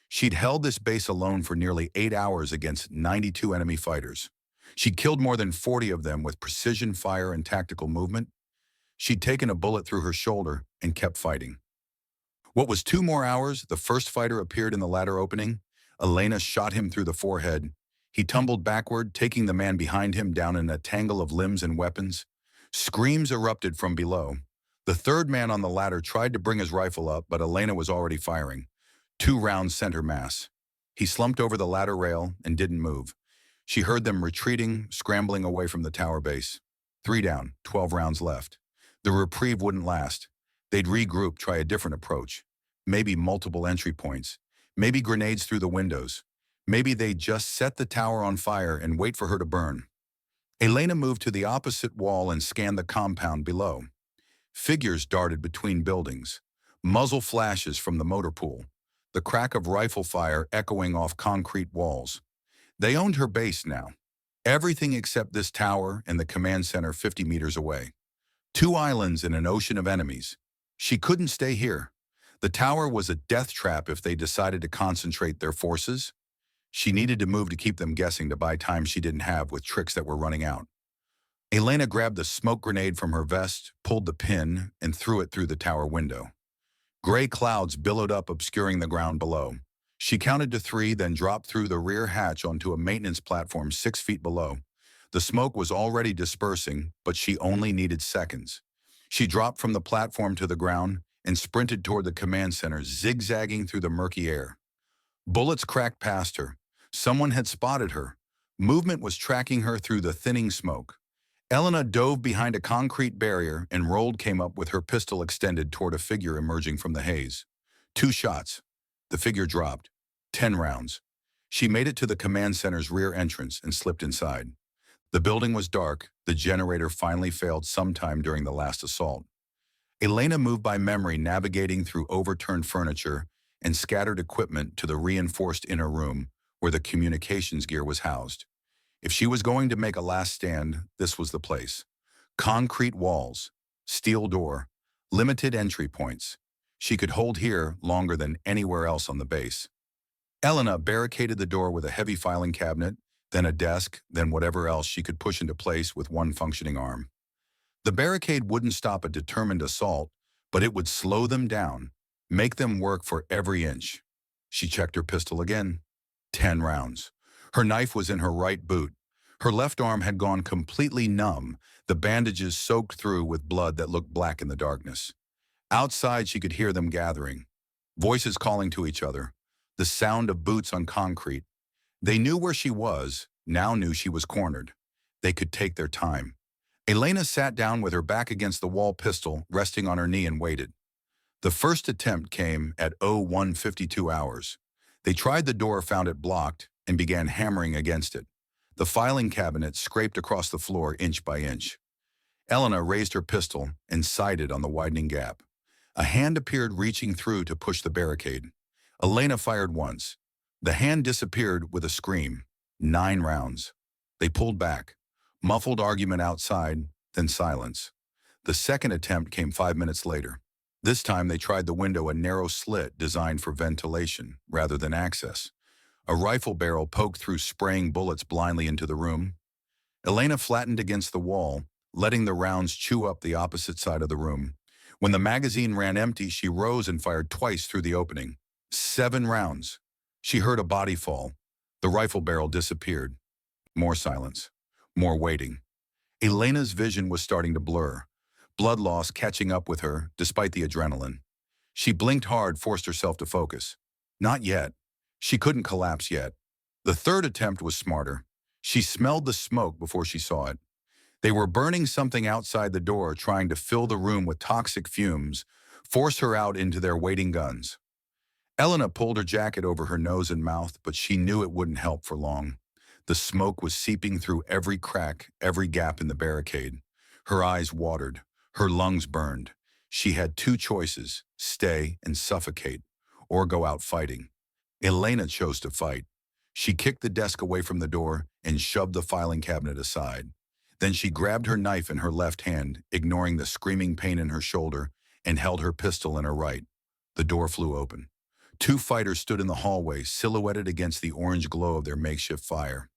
She'd held this base alone for nearly 8 hours against 92 enemy fighters. She'd killed more than 40 of them with precision fire and tactical movement. She'd taken a bullet through her shoulder and kept fighting. What was 2 more hours, the first fighter appeared in the ladder opening. Elena shot him through the forehead. He tumbled backward, taking the man behind him down in a tangle of limbs and weapons. Screams erupted from below. The third man on the ladder tried to bring his rifle up, but Elena was already firing. 2 rounds center mass. He slumped over the ladder rail and didn't move. She heard them retreating, scrambling away from the tower base. 3 down, 12 rounds left. The reprieve wouldn't last. They'd regroup, try a different approach. Maybe multiple entry points. Maybe grenades through the windows. Maybe they'd just set the tower on fire and wait for her to burn. Elena moved to the opposite wall and scanned the compound below. Figures darted between buildings. Muzzle flashes from the motor pool. The crack of rifle fire echoing off concrete walls. They owned her base now. Everything except this tower and the command center 50 meters away. Two islands in an ocean of enemies. She couldn't stay here. The tower was a death trap if they decided to concentrate their forces. She needed to move to keep them guessing to buy time she didn't have with tricks that were running out. Elena grabbed the smoke grenade from her vest, pulled the pin, and threw it through the tower window. Gray clouds billowed up, obscuring the ground below. She counted to 3, then dropped through the rear hatch onto a maintenance platform 6 feet below. The smoke was already dispersing, but she only needed seconds. She dropped from the platform to the ground and sprinted toward the command center, zigzagging through the murky air. Bullets cracked past her. Someone had spotted her. Movement was tracking her through the thinning smoke. Elena dove behind a concrete barrier and rolled came up with her pistol extended toward a figure emerging from the haze. 2 shots. The figure dropped. 10 rounds. She made it to the command center's rear entrance and slipped inside. The building was dark. The generator finally failed sometime during the last assault. Elena moved by memory, navigating through overturned furniture and scattered equipment to the reinforced inner room where the communications gear was housed. If she was going to make a last stand, this was the place. Concrete walls, steel door, limited entry points. She could hold here longer than anywhere else on the base. Elena barricaded the door with a heavy filing cabinet, then a desk, then whatever else she could push into place with one functioning arm. The barricade wouldn't stop a determined assault, but it would slow them down, make them work for every inch. She checked her pistol again. 10 rounds. Her knife was in her right boot. Her left arm had gone completely numb, the bandages soaked through with blood that looked black in the darkness. Outside, she could hear them gathering. Voices calling to each other. The sound of boots on concrete. They knew where she was, now knew she was cornered. They could take their time. Elena sat down with her back against the wall, pistol resting on her knee, and waited. The first attempt came at 01:52 hours. They tried the door, found it blocked, and began hammering against it. The filing cabinet scraped across the floor inch by inch. Elena raised her pistol and sighted on the widening gap. A hand appeared, reaching through to push the barricade. Elena fired once. The hand disappeared with a scream. 9 rounds. They pulled back. Muffled argument outside, then silence. The second attempt came 5 minutes later. This time they tried the window, a narrow slit designed for ventilation rather than access. A rifle barrel poked through, spraying bullets blindly into the room. Elena flattened against the wall, letting the rounds chew up the opposite side of the room. When the magazine ran empty, she rose and fired twice through the opening. 7 rounds. She heard a body fall. The rifle barrel disappeared. More silence. More waiting. Elena's vision was starting to blur. Blood loss catching up with her, despite the adrenaline. She blinked hard, forced herself to focus. Not yet. She couldn't collapse yet. The third attempt was smarter. She smelled the smoke before she saw it. They were burning something outside the door, trying to fill the room with toxic fumes, force her out into their waiting guns. Elena pulled her jacket over her nose and mouth, but she knew it wouldn't help for long. The smoke was seeping through every crack, every gap in the barricade. Her eyes watered. Her lungs burned. She had 2 choices: stay and suffocate, or go out fighting. Elena chose to fight. She kicked the desk away from the door and shoved the filing cabinet aside. Then she grabbed her knife in her left hand, ignoring the screaming pain in her shoulder, and held her pistol in her right. The door flew open. 2 fighters stood in the hallway, silhouetted against the orange glow of their makeshift fire.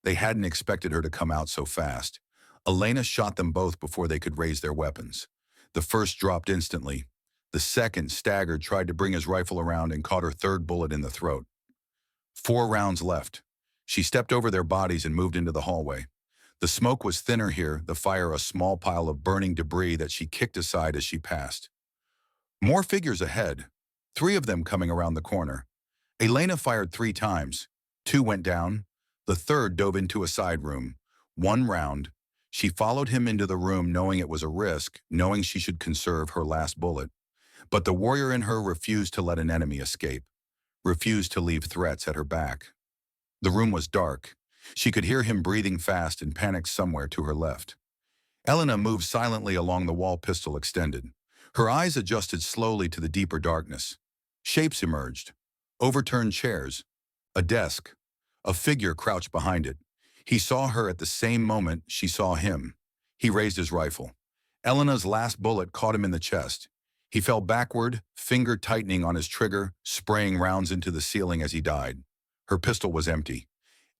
They hadn't expected her to come out so fast. Elena shot them both before they could raise their weapons. The first dropped instantly. The second staggered, tried to bring his rifle around, and caught her third bullet in the throat. 4 rounds left. She stepped over their bodies and moved into the hallway. The smoke was thinner here, the fire a small pile of burning debris that she kicked aside as she passed. More figures ahead, 3 of them coming around the corner. Elena fired 3 times. 2 went down. The third dove into a side room. 1 round. She followed him into the room, knowing it was a risk, knowing she should conserve her last bullet. But the warrior in her refused to let an enemy escape, refused to leave threats at her back. The room was dark. She could hear him breathing fast and panic somewhere to her left. Elena moved silently along the wall, pistol extended. Her eyes adjusted slowly to the deeper darkness. Shapes emerged. Overturned chairs. A desk. A figure crouched behind it. He saw her at the same moment she saw him. He raised his rifle. Elena's last bullet caught him in the chest. He fell backward, finger tightening on his trigger, spraying rounds into the ceiling as he died. Her pistol was empty.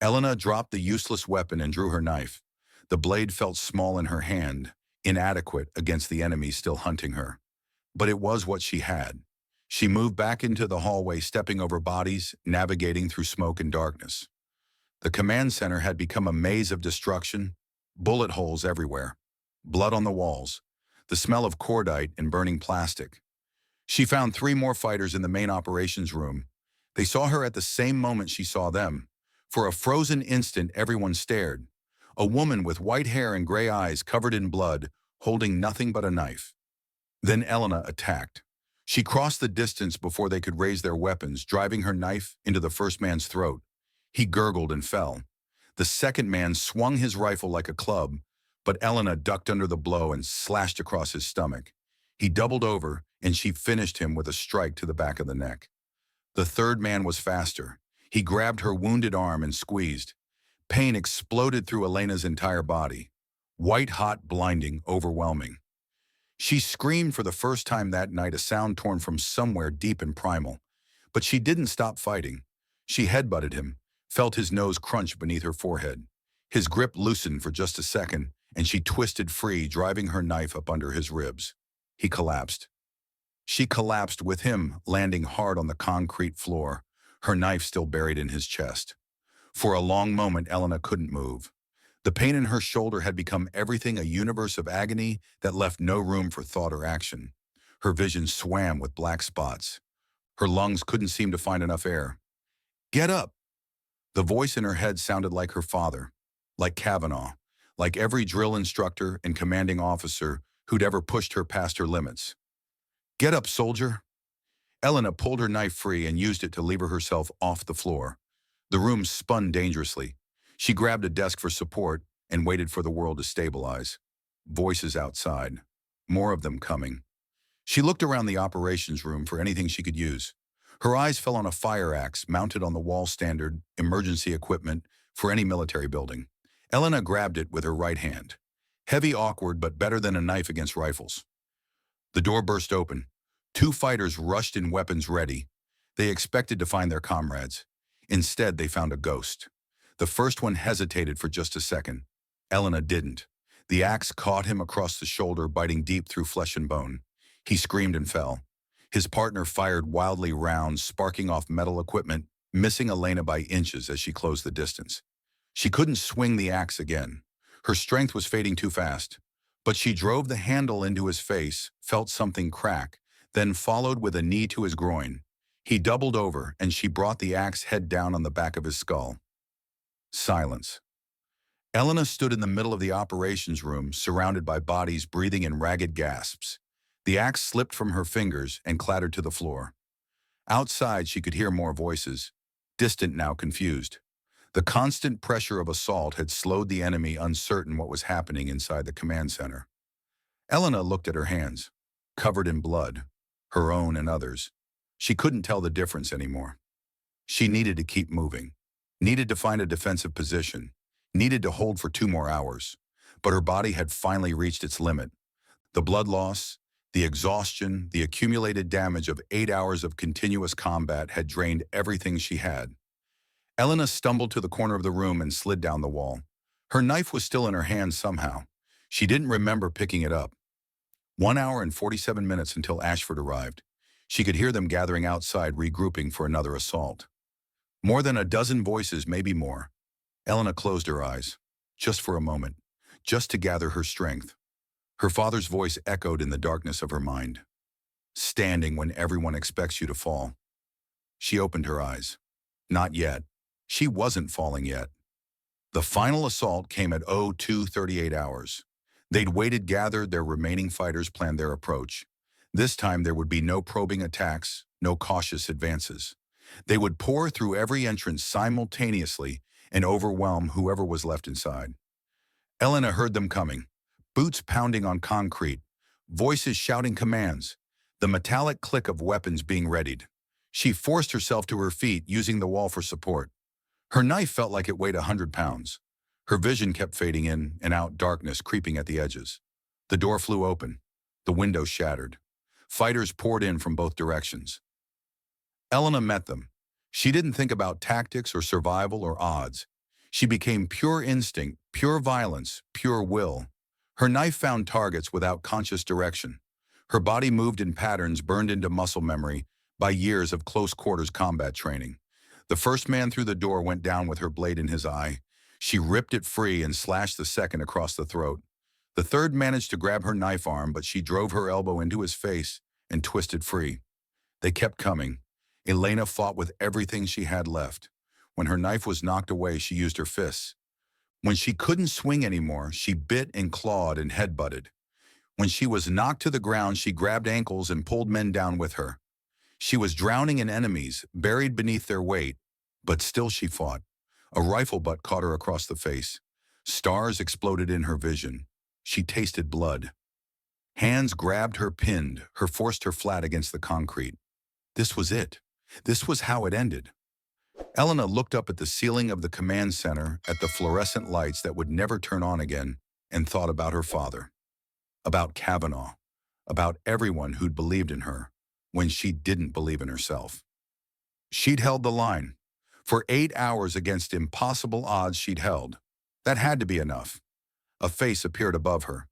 Elena dropped the useless weapon and drew her knife. The blade felt small in her hand, inadequate against the enemy still hunting her. But it was what she had. She moved back into the hallway, stepping over bodies, navigating through smoke and darkness. The command center had become a maze of destruction, bullet holes everywhere, blood on the walls, the smell of cordite and burning plastic. She found 3 more fighters in the main operations room. They saw her at the same moment she saw them. For a frozen instant, everyone stared. A woman with white hair and gray eyes covered in blood, holding nothing but a knife. Then Elena attacked. She crossed the distance before they could raise their weapons, driving her knife into the first man's throat. He gurgled and fell. The second man swung his rifle like a club, but Elena ducked under the blow and slashed across his stomach. He doubled over, and she finished him with a strike to the back of the neck. The third man was faster. He grabbed her wounded arm and squeezed. Pain exploded through Elena's entire body. White hot, blinding, overwhelming. She screamed for the first time that night, a sound torn from somewhere deep and primal. But she didn't stop fighting. She headbutted him, felt his nose crunch beneath her forehead. His grip loosened for just a second, and she twisted free, driving her knife up under his ribs. He collapsed. She collapsed with him, landing hard on the concrete floor, her knife still buried in his chest. For a long moment, Elena couldn't move. The pain in her shoulder had become everything, a universe of agony that left no room for thought or action. Her vision swam with black spots. Her lungs couldn't seem to find enough air. "Get up!" The voice in her head sounded like her father, like Kavanaugh, like every drill instructor and commanding officer who'd ever pushed her past her limits. "Get up, soldier!" Elena pulled her knife free and used it to lever herself off the floor. The room spun dangerously. She grabbed a desk for support and waited for the world to stabilize. Voices outside. More of them coming. She looked around the operations room for anything she could use. Her eyes fell on a fire axe mounted on the wall, standard emergency equipment for any military building. Elena grabbed it with her right hand. Heavy, awkward, but better than a knife against rifles. The door burst open. 2 fighters rushed in, weapons ready. They expected to find their comrades. Instead, they found a ghost. The first one hesitated for just a second. Elena didn't. The axe caught him across the shoulder, biting deep through flesh and bone. He screamed and fell. His partner fired wildly rounds, sparking off metal equipment, missing Elena by inches as she closed the distance. She couldn't swing the axe again. Her strength was fading too fast. But she drove the handle into his face, felt something crack, then followed with a knee to his groin. He doubled over, and she brought the axe head down on the back of his skull. Silence. Elena stood in the middle of the operations room, surrounded by bodies breathing in ragged gasps. The axe slipped from her fingers and clattered to the floor. Outside, she could hear more voices, distant now, confused. The constant pressure of assault had slowed the enemy, uncertain what was happening inside the command center. Elena looked at her hands, covered in blood, her own and others. She couldn't tell the difference anymore. She needed to keep moving, needed to find a defensive position, needed to hold for 2 more hours. But her body had finally reached its limit. The blood loss, the exhaustion, the accumulated damage of 8 hours of continuous combat had drained everything she had. Elena stumbled to the corner of the room and slid down the wall. Her knife was still in her hand somehow. She didn't remember picking it up. 1 hour and 47 minutes until Ashford arrived. She could hear them gathering outside, regrouping for another assault. More than a dozen voices, maybe more. Elena closed her eyes, just for a moment, just to gather her strength. Her father's voice echoed in the darkness of her mind. Standing when everyone expects you to fall. She opened her eyes. Not yet. She wasn't falling yet. The final assault came at 02:38 hours. They'd waited, gathered, their remaining fighters planned their approach. This time there would be no probing attacks, no cautious advances. They would pour through every entrance simultaneously and overwhelm whoever was left inside. Elena heard them coming, boots pounding on concrete, voices shouting commands, the metallic click of weapons being readied. She forced herself to her feet, using the wall for support. Her knife felt like it weighed 100 pounds. Her vision kept fading in and out, darkness creeping at the edges. The door flew open. The window shattered. Fighters poured in from both directions. Elena met them. She didn't think about tactics or survival or odds. She became pure instinct, pure violence, pure will. Her knife found targets without conscious direction. Her body moved in patterns burned into muscle memory by years of close-quarters combat training. The first man through the door went down with her blade in his eye. She ripped it free and slashed the second across the throat. The third managed to grab her knife arm, but she drove her elbow into his face and twisted free. They kept coming. Elena fought with everything she had left. When her knife was knocked away, she used her fists. When she couldn't swing anymore, she bit and clawed and headbutted. When she was knocked to the ground, she grabbed ankles and pulled men down with her. She was drowning in enemies, buried beneath their weight, but still she fought. A rifle butt caught her across the face. Stars exploded in her vision. She tasted blood. Hands grabbed her, pinned her, forced her flat against the concrete. This was it. This was how it ended. Elena looked up at the ceiling of the command center, at the fluorescent lights that would never turn on again, and thought about her father, about Kavanaugh, about everyone who'd believed in her when she didn't believe in herself. She'd held the line. For 8 hours against impossible odds she'd held. That had to be enough. A face appeared above her.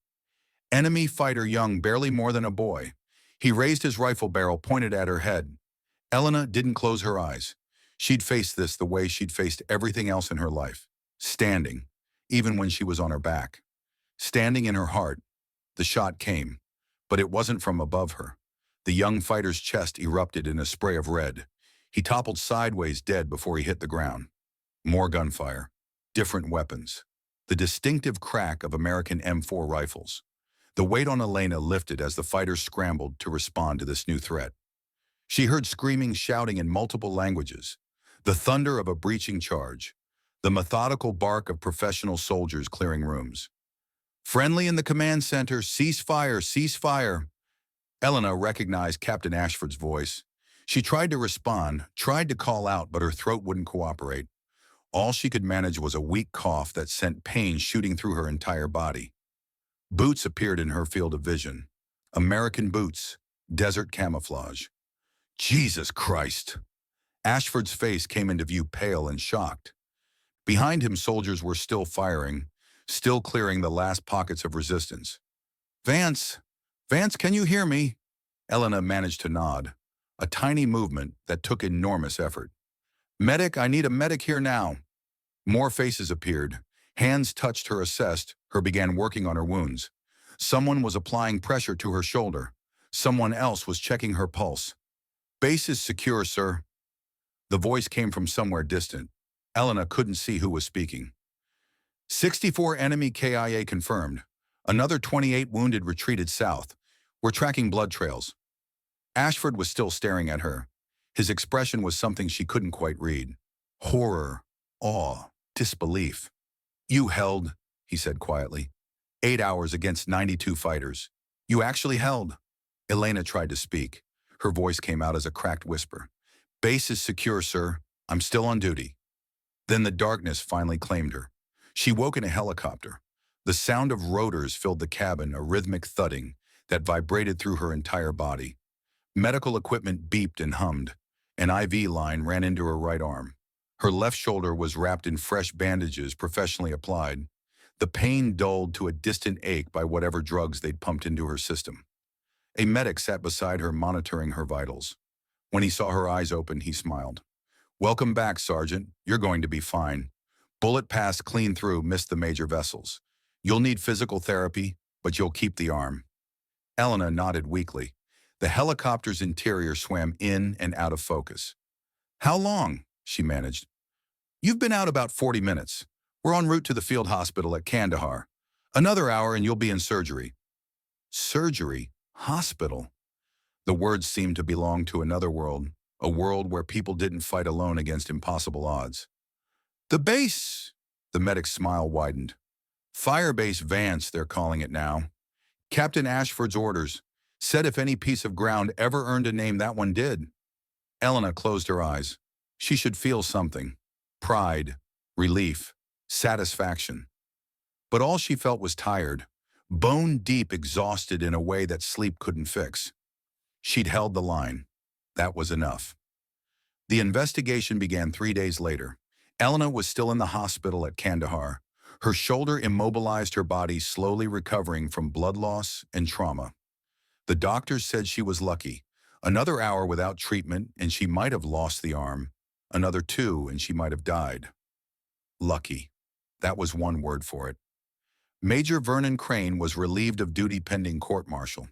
Enemy fighter Young, barely more than a boy. He raised his rifle barrel, pointed at her head. Elena didn't close her eyes. She'd faced this the way she'd faced everything else in her life. Standing, even when she was on her back. Standing in her heart. The shot came, but it wasn't from above her. The young fighter's chest erupted in a spray of red. He toppled sideways, dead, before he hit the ground. More gunfire. Different weapons. The distinctive crack of American M4 rifles. The weight on Elena lifted as the fighters scrambled to respond to this new threat. She heard screaming, shouting in multiple languages. The thunder of a breaching charge. The methodical bark of professional soldiers clearing rooms. Friendly in the command center, cease fire, cease fire. Elena recognized Captain Ashford's voice. She tried to respond, tried to call out, but her throat wouldn't cooperate. All she could manage was a weak cough that sent pain shooting through her entire body. Boots appeared in her field of vision. American boots, desert camouflage. Jesus Christ! Ashford's face came into view, pale and shocked. Behind him, soldiers were still firing, still clearing the last pockets of resistance. Vance! Vance, can you hear me? Elena managed to nod. A tiny movement that took enormous effort. Medic, I need a medic here now. More faces appeared. Hands touched her, assessed her, began working on her wounds. Someone was applying pressure to her shoulder. Someone else was checking her pulse. Base is secure, sir. The voice came from somewhere distant. Elena couldn't see who was speaking. 64 enemy KIA confirmed. Another 28 wounded retreated south. We're tracking blood trails. Ashford was still staring at her. His expression was something she couldn't quite read. Horror, awe, disbelief. You held, he said quietly, 8 hours against 92 fighters. You actually held. Elena tried to speak. Her voice came out as a cracked whisper. Base is secure, sir. I'm still on duty. Then the darkness finally claimed her. She woke in a helicopter. The sound of rotors filled the cabin, a rhythmic thudding that vibrated through her entire body. Medical equipment beeped and hummed. An IV line ran into her right arm. Her left shoulder was wrapped in fresh bandages professionally applied. The pain dulled to a distant ache by whatever drugs they'd pumped into her system. A medic sat beside her, monitoring her vitals. When he saw her eyes open, he smiled. Welcome back, Sergeant. You're going to be fine. Bullet passed clean through, missed the major vessels. You'll need physical therapy, but you'll keep the arm. Elena nodded weakly. The helicopter's interior swam in and out of focus. How long? She managed. You've been out about 40 minutes. We're en route to the field hospital at Kandahar. Another hour and you'll be in surgery. Surgery? Hospital? The words seemed to belong to another world, a world where people didn't fight alone against impossible odds. The base! The medic's smile widened. Firebase Vance, they're calling it now. Captain Ashford's orders said if any piece of ground ever earned a name, that one did. Elena closed her eyes. She should feel something. Pride, relief, satisfaction. But all she felt was tired, bone-deep exhausted in a way that sleep couldn't fix. She'd held the line. That was enough. The investigation began 3 days later. Elena was still in the hospital at Kandahar. Her shoulder immobilized, her body slowly recovering from blood loss and trauma. The doctors said she was lucky. Another hour without treatment and she might have lost the arm. Another 2 and she might have died. Lucky. That was one word for it. Major Vernon Crane was relieved of duty pending court-martial.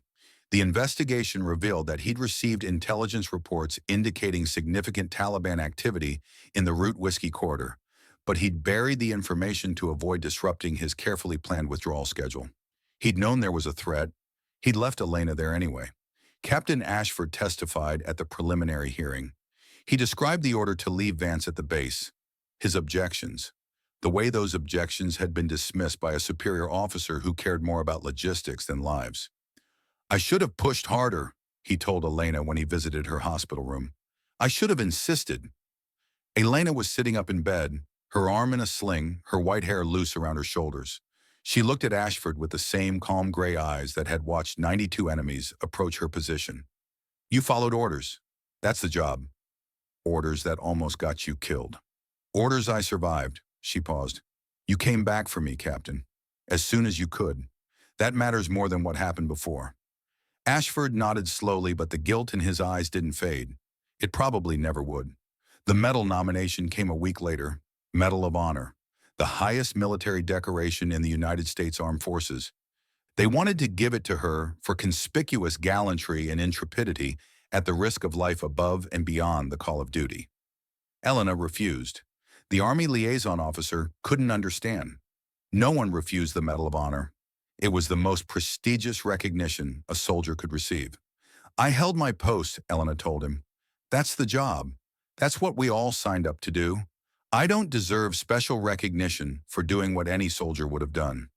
The investigation revealed that he'd received intelligence reports indicating significant Taliban activity in the Root Whiskey Corridor, but he'd buried the information to avoid disrupting his carefully planned withdrawal schedule. He'd known there was a threat. He'd left Elena there anyway. Captain Ashford testified at the preliminary hearing. He described the order to leave Vance at the base, his objections, the way those objections had been dismissed by a superior officer who cared more about logistics than lives. I should have pushed harder, he told Elena when he visited her hospital room. I should have insisted. Elena was sitting up in bed, her arm in a sling, her white hair loose around her shoulders. She looked at Ashford with the same calm gray eyes that had watched 92 enemies approach her position. You followed orders. That's the job. Orders that almost got you killed. Orders I survived. She paused. You came back for me, Captain. As soon as you could. That matters more than what happened before. Ashford nodded slowly, but the guilt in his eyes didn't fade. It probably never would. The medal nomination came a week later. Medal of Honor, the highest military decoration in the United States Armed Forces. They wanted to give it to her for conspicuous gallantry and intrepidity at the risk of life above and beyond the call of duty. Elena refused. The Army liaison officer couldn't understand. No one refused the Medal of Honor. It was the most prestigious recognition a soldier could receive. I held my post, Elena told him. That's the job. That's what we all signed up to do. I don't deserve special recognition for doing what any soldier would have done.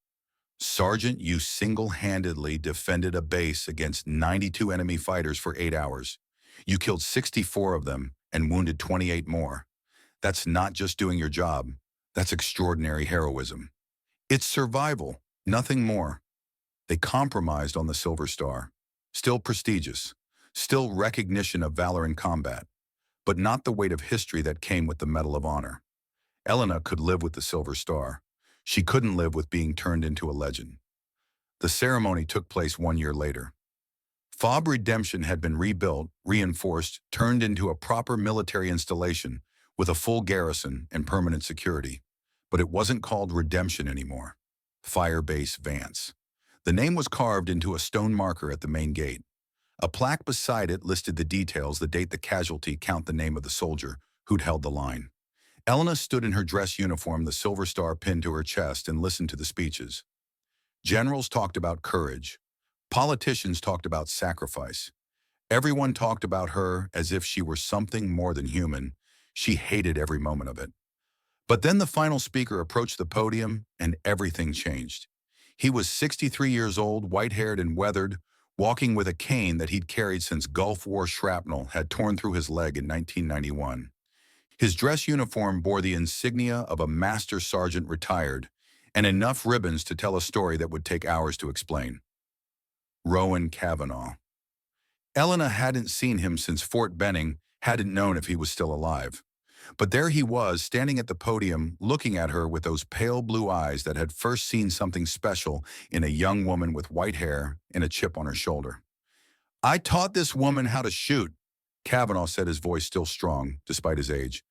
Sergeant, you single-handedly defended a base against 92 enemy fighters for 8 hours. You killed 64 of them and wounded 28 more. That's not just doing your job. That's extraordinary heroism. It's survival, nothing more. They compromised on the Silver Star. Still prestigious. Still recognition of valor in combat. But not the weight of history that came with the Medal of Honor. Elena could live with the Silver Star. She couldn't live with being turned into a legend. The ceremony took place 1 year later. FOB Redemption had been rebuilt, reinforced, turned into a proper military installation with a full garrison and permanent security. But it wasn't called Redemption anymore. Firebase Vance. The name was carved into a stone marker at the main gate. A plaque beside it listed the details, the date, the casualty, count, the name of the soldier who'd held the line. Elena stood in her dress uniform, the Silver Star pinned to her chest, and listened to the speeches. Generals talked about courage. Politicians talked about sacrifice. Everyone talked about her as if she were something more than human. She hated every moment of it. But then the final speaker approached the podium, and everything changed. He was 63 years old, white-haired and weathered, walking with a cane that he'd carried since Gulf War shrapnel had torn through his leg in 1991. His dress uniform bore the insignia of a master sergeant retired, and enough ribbons to tell a story that would take hours to explain. Rowan Cavanaugh. Elena hadn't seen him since Fort Benning, hadn't known if he was still alive. But there he was, standing at the podium, looking at her with those pale blue eyes that had first seen something special in a young woman with white hair and a chip on her shoulder. I taught this woman how to shoot, Cavanaugh said, his voice still strong, despite his age.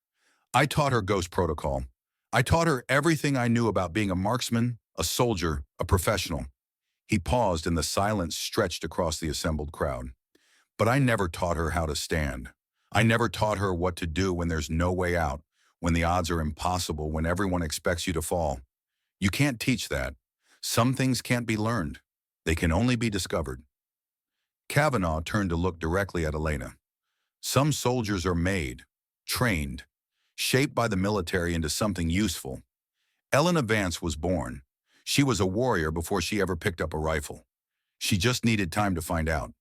I taught her Ghost Protocol. I taught her everything I knew about being a marksman, a soldier, a professional. He paused and the silence stretched across the assembled crowd. But I never taught her how to stand. I never taught her what to do when there's no way out, when the odds are impossible, when everyone expects you to fall. You can't teach that. Some things can't be learned. They can only be discovered. Cavanaugh turned to look directly at Elena. Some soldiers are made, trained, shaped by the military into something useful. Elena Vance was born. She was a warrior before she ever picked up a rifle. She just needed time to find out.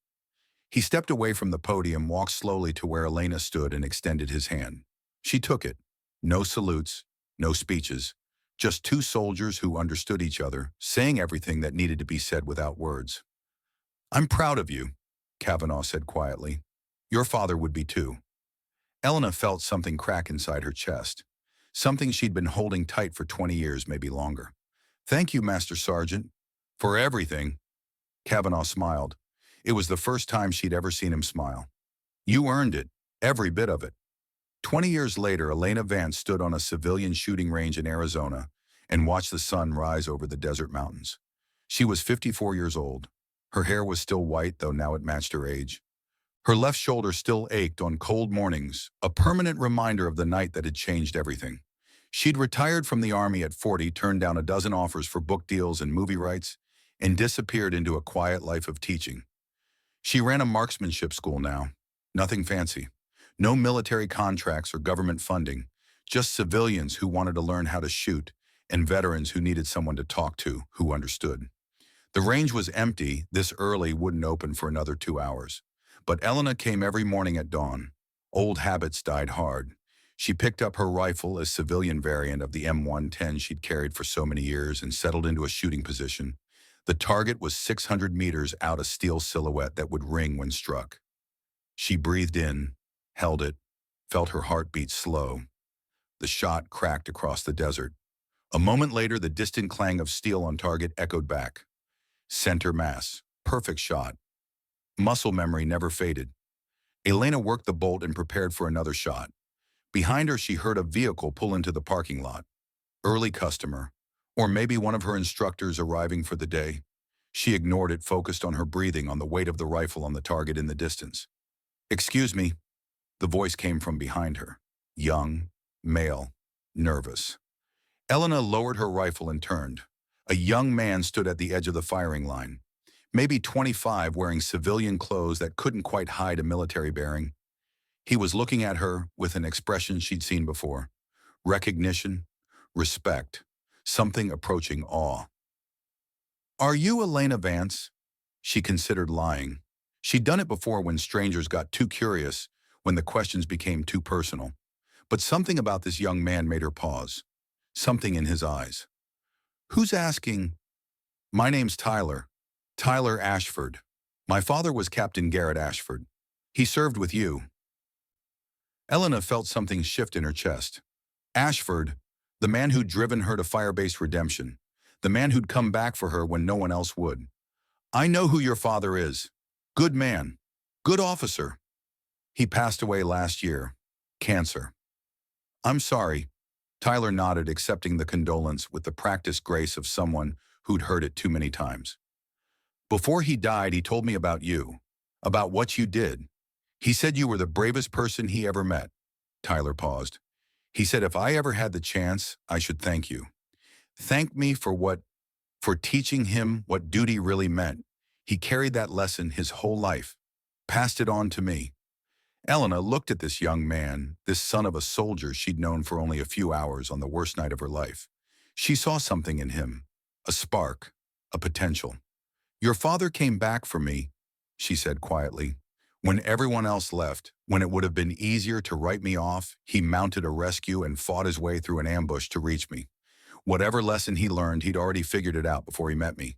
He stepped away from the podium, walked slowly to where Elena stood, and extended his hand. She took it. No salutes, no speeches. Just two soldiers who understood each other, saying everything that needed to be said without words. "I'm proud of you," Kavanaugh said quietly. "Your father would be too." Elena felt something crack inside her chest. Something she'd been holding tight for 20 years, maybe longer. "Thank you, Master Sergeant." "For everything." Kavanaugh smiled. It was the first time she'd ever seen him smile. "You earned it, every bit of it." 20 years later, Elena Vance stood on a civilian shooting range in Arizona and watched the sun rise over the desert mountains. She was 54 years old. Her hair was still white, though now it matched her age. Her left shoulder still ached on cold mornings, a permanent reminder of the night that had changed everything. She'd retired from the Army at 40, turned down a dozen offers for book deals and movie rights, and disappeared into a quiet life of teaching. She ran a marksmanship school now. Nothing fancy. No military contracts or government funding, just civilians who wanted to learn how to shoot and veterans who needed someone to talk to who understood. The range was empty. This early wouldn't open for another 2 hours. But Elena came every morning at dawn. Old habits died hard. She picked up her rifle, a civilian variant of the M110 she'd carried for so many years, and settled into a shooting position. The target was 600 meters out, a steel silhouette that would ring when struck. She breathed in, held it, felt her heart beat slow. The shot cracked across the desert. A moment later, the distant clang of steel on target echoed back. Center mass. Perfect shot. Muscle memory never faded. Elena worked the bolt and prepared for another shot. Behind her, she heard a vehicle pull into the parking lot. Early customer, or maybe one of her instructors arriving for the day. She ignored it, focused on her breathing, on the weight of the rifle on the target in the distance. "Excuse me." The voice came from behind her. Young, male, nervous. Elena lowered her rifle and turned. A young man stood at the edge of the firing line. Maybe 25, wearing civilian clothes that couldn't quite hide a military bearing. He was looking at her with an expression she'd seen before. Recognition, respect, something approaching awe. "Are you Elena Vance?" She considered lying. She'd done it before when strangers got too curious, when the questions became too personal. But something about this young man made her pause. Something in his eyes. "Who's asking?" "My name's Tyler. Tyler Ashford. My father was Captain Garrett Ashford. He served with you." Elena felt something shift in her chest. Ashford, the man who'd driven her to Firebase Redemption, the man who'd come back for her when no one else would. "I know who your father is. Good man. Good officer. He passed away last year. Cancer." "I'm sorry." Tyler nodded, accepting the condolence with the practiced grace of someone who'd heard it too many times. "Before he died, he told me about you, about what you did. He said you were the bravest person he ever met." Tyler paused. "He said if I ever had the chance, I should thank you. Thank me for what? For teaching him what duty really meant. He carried that lesson his whole life, passed it on to me." Elena looked at this young man, this son of a soldier she'd known for only a few hours on the worst night of her life. She saw something in him, a spark, a potential. "Your father came back for me," she said quietly. "When everyone else left, when it would have been easier to write me off, he mounted a rescue and fought his way through an ambush to reach me. Whatever lesson he learned, he'd already figured it out before he met me."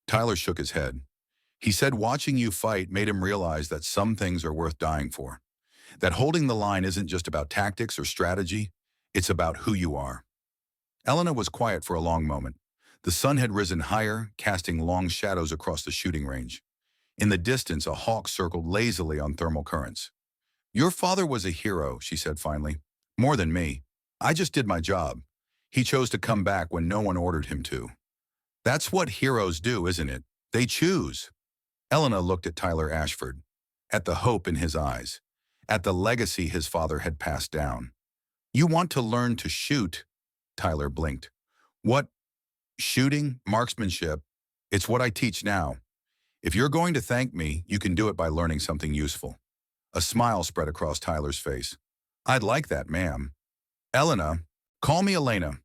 Tyler shook his head. He said watching you fight made him realize that some things are worth dying for. That holding the line isn't just about tactics or strategy, it's about who you are. Elena was quiet for a long moment. The sun had risen higher, casting long shadows across the shooting range. In the distance, a hawk circled lazily on thermal currents. "Your father was a hero," she said finally. "More than me. I just did my job. He chose to come back when no one ordered him to. That's what heroes do, isn't it? They choose." Elena looked at Tyler Ashford, at the hope in his eyes, at the legacy his father had passed down. "You want to learn to shoot?" Tyler blinked. "What? Shooting? Marksmanship? It's what I teach now. If you're going to thank me, you can do it by learning something useful." A smile spread across Tyler's face. I'd like that, ma'am. Elena, call me Elena.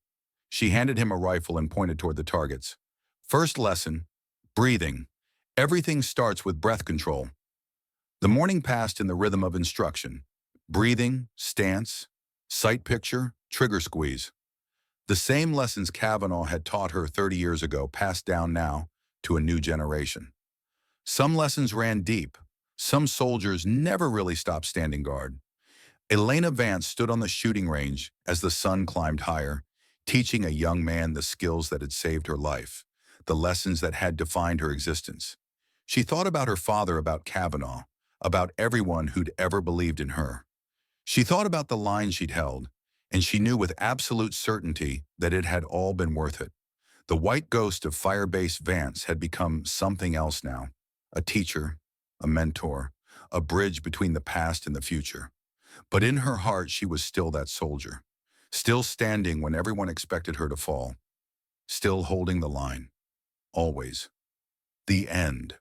She handed him a rifle and pointed toward the targets. First lesson, breathing. Everything starts with breath control. The morning passed in the rhythm of instruction. Breathing, stance, sight picture, trigger squeeze. The same lessons Kavanaugh had taught her 30 years ago passed down now to a new generation. Some lessons ran deep. Some soldiers never really stopped standing guard. Elena Vance stood on the shooting range as the sun climbed higher, teaching a young man the skills that had saved her life, the lessons that had defined her existence. She thought about her father, about Kavanaugh, about everyone who'd ever believed in her. She thought about the line she'd held, and she knew with absolute certainty that it had all been worth it. The white ghost of Firebase Vance had become something else now, a teacher, a mentor, a bridge between the past and the future. But in her heart, she was still that soldier, still standing when everyone expected her to fall, still holding the line. Always. The end.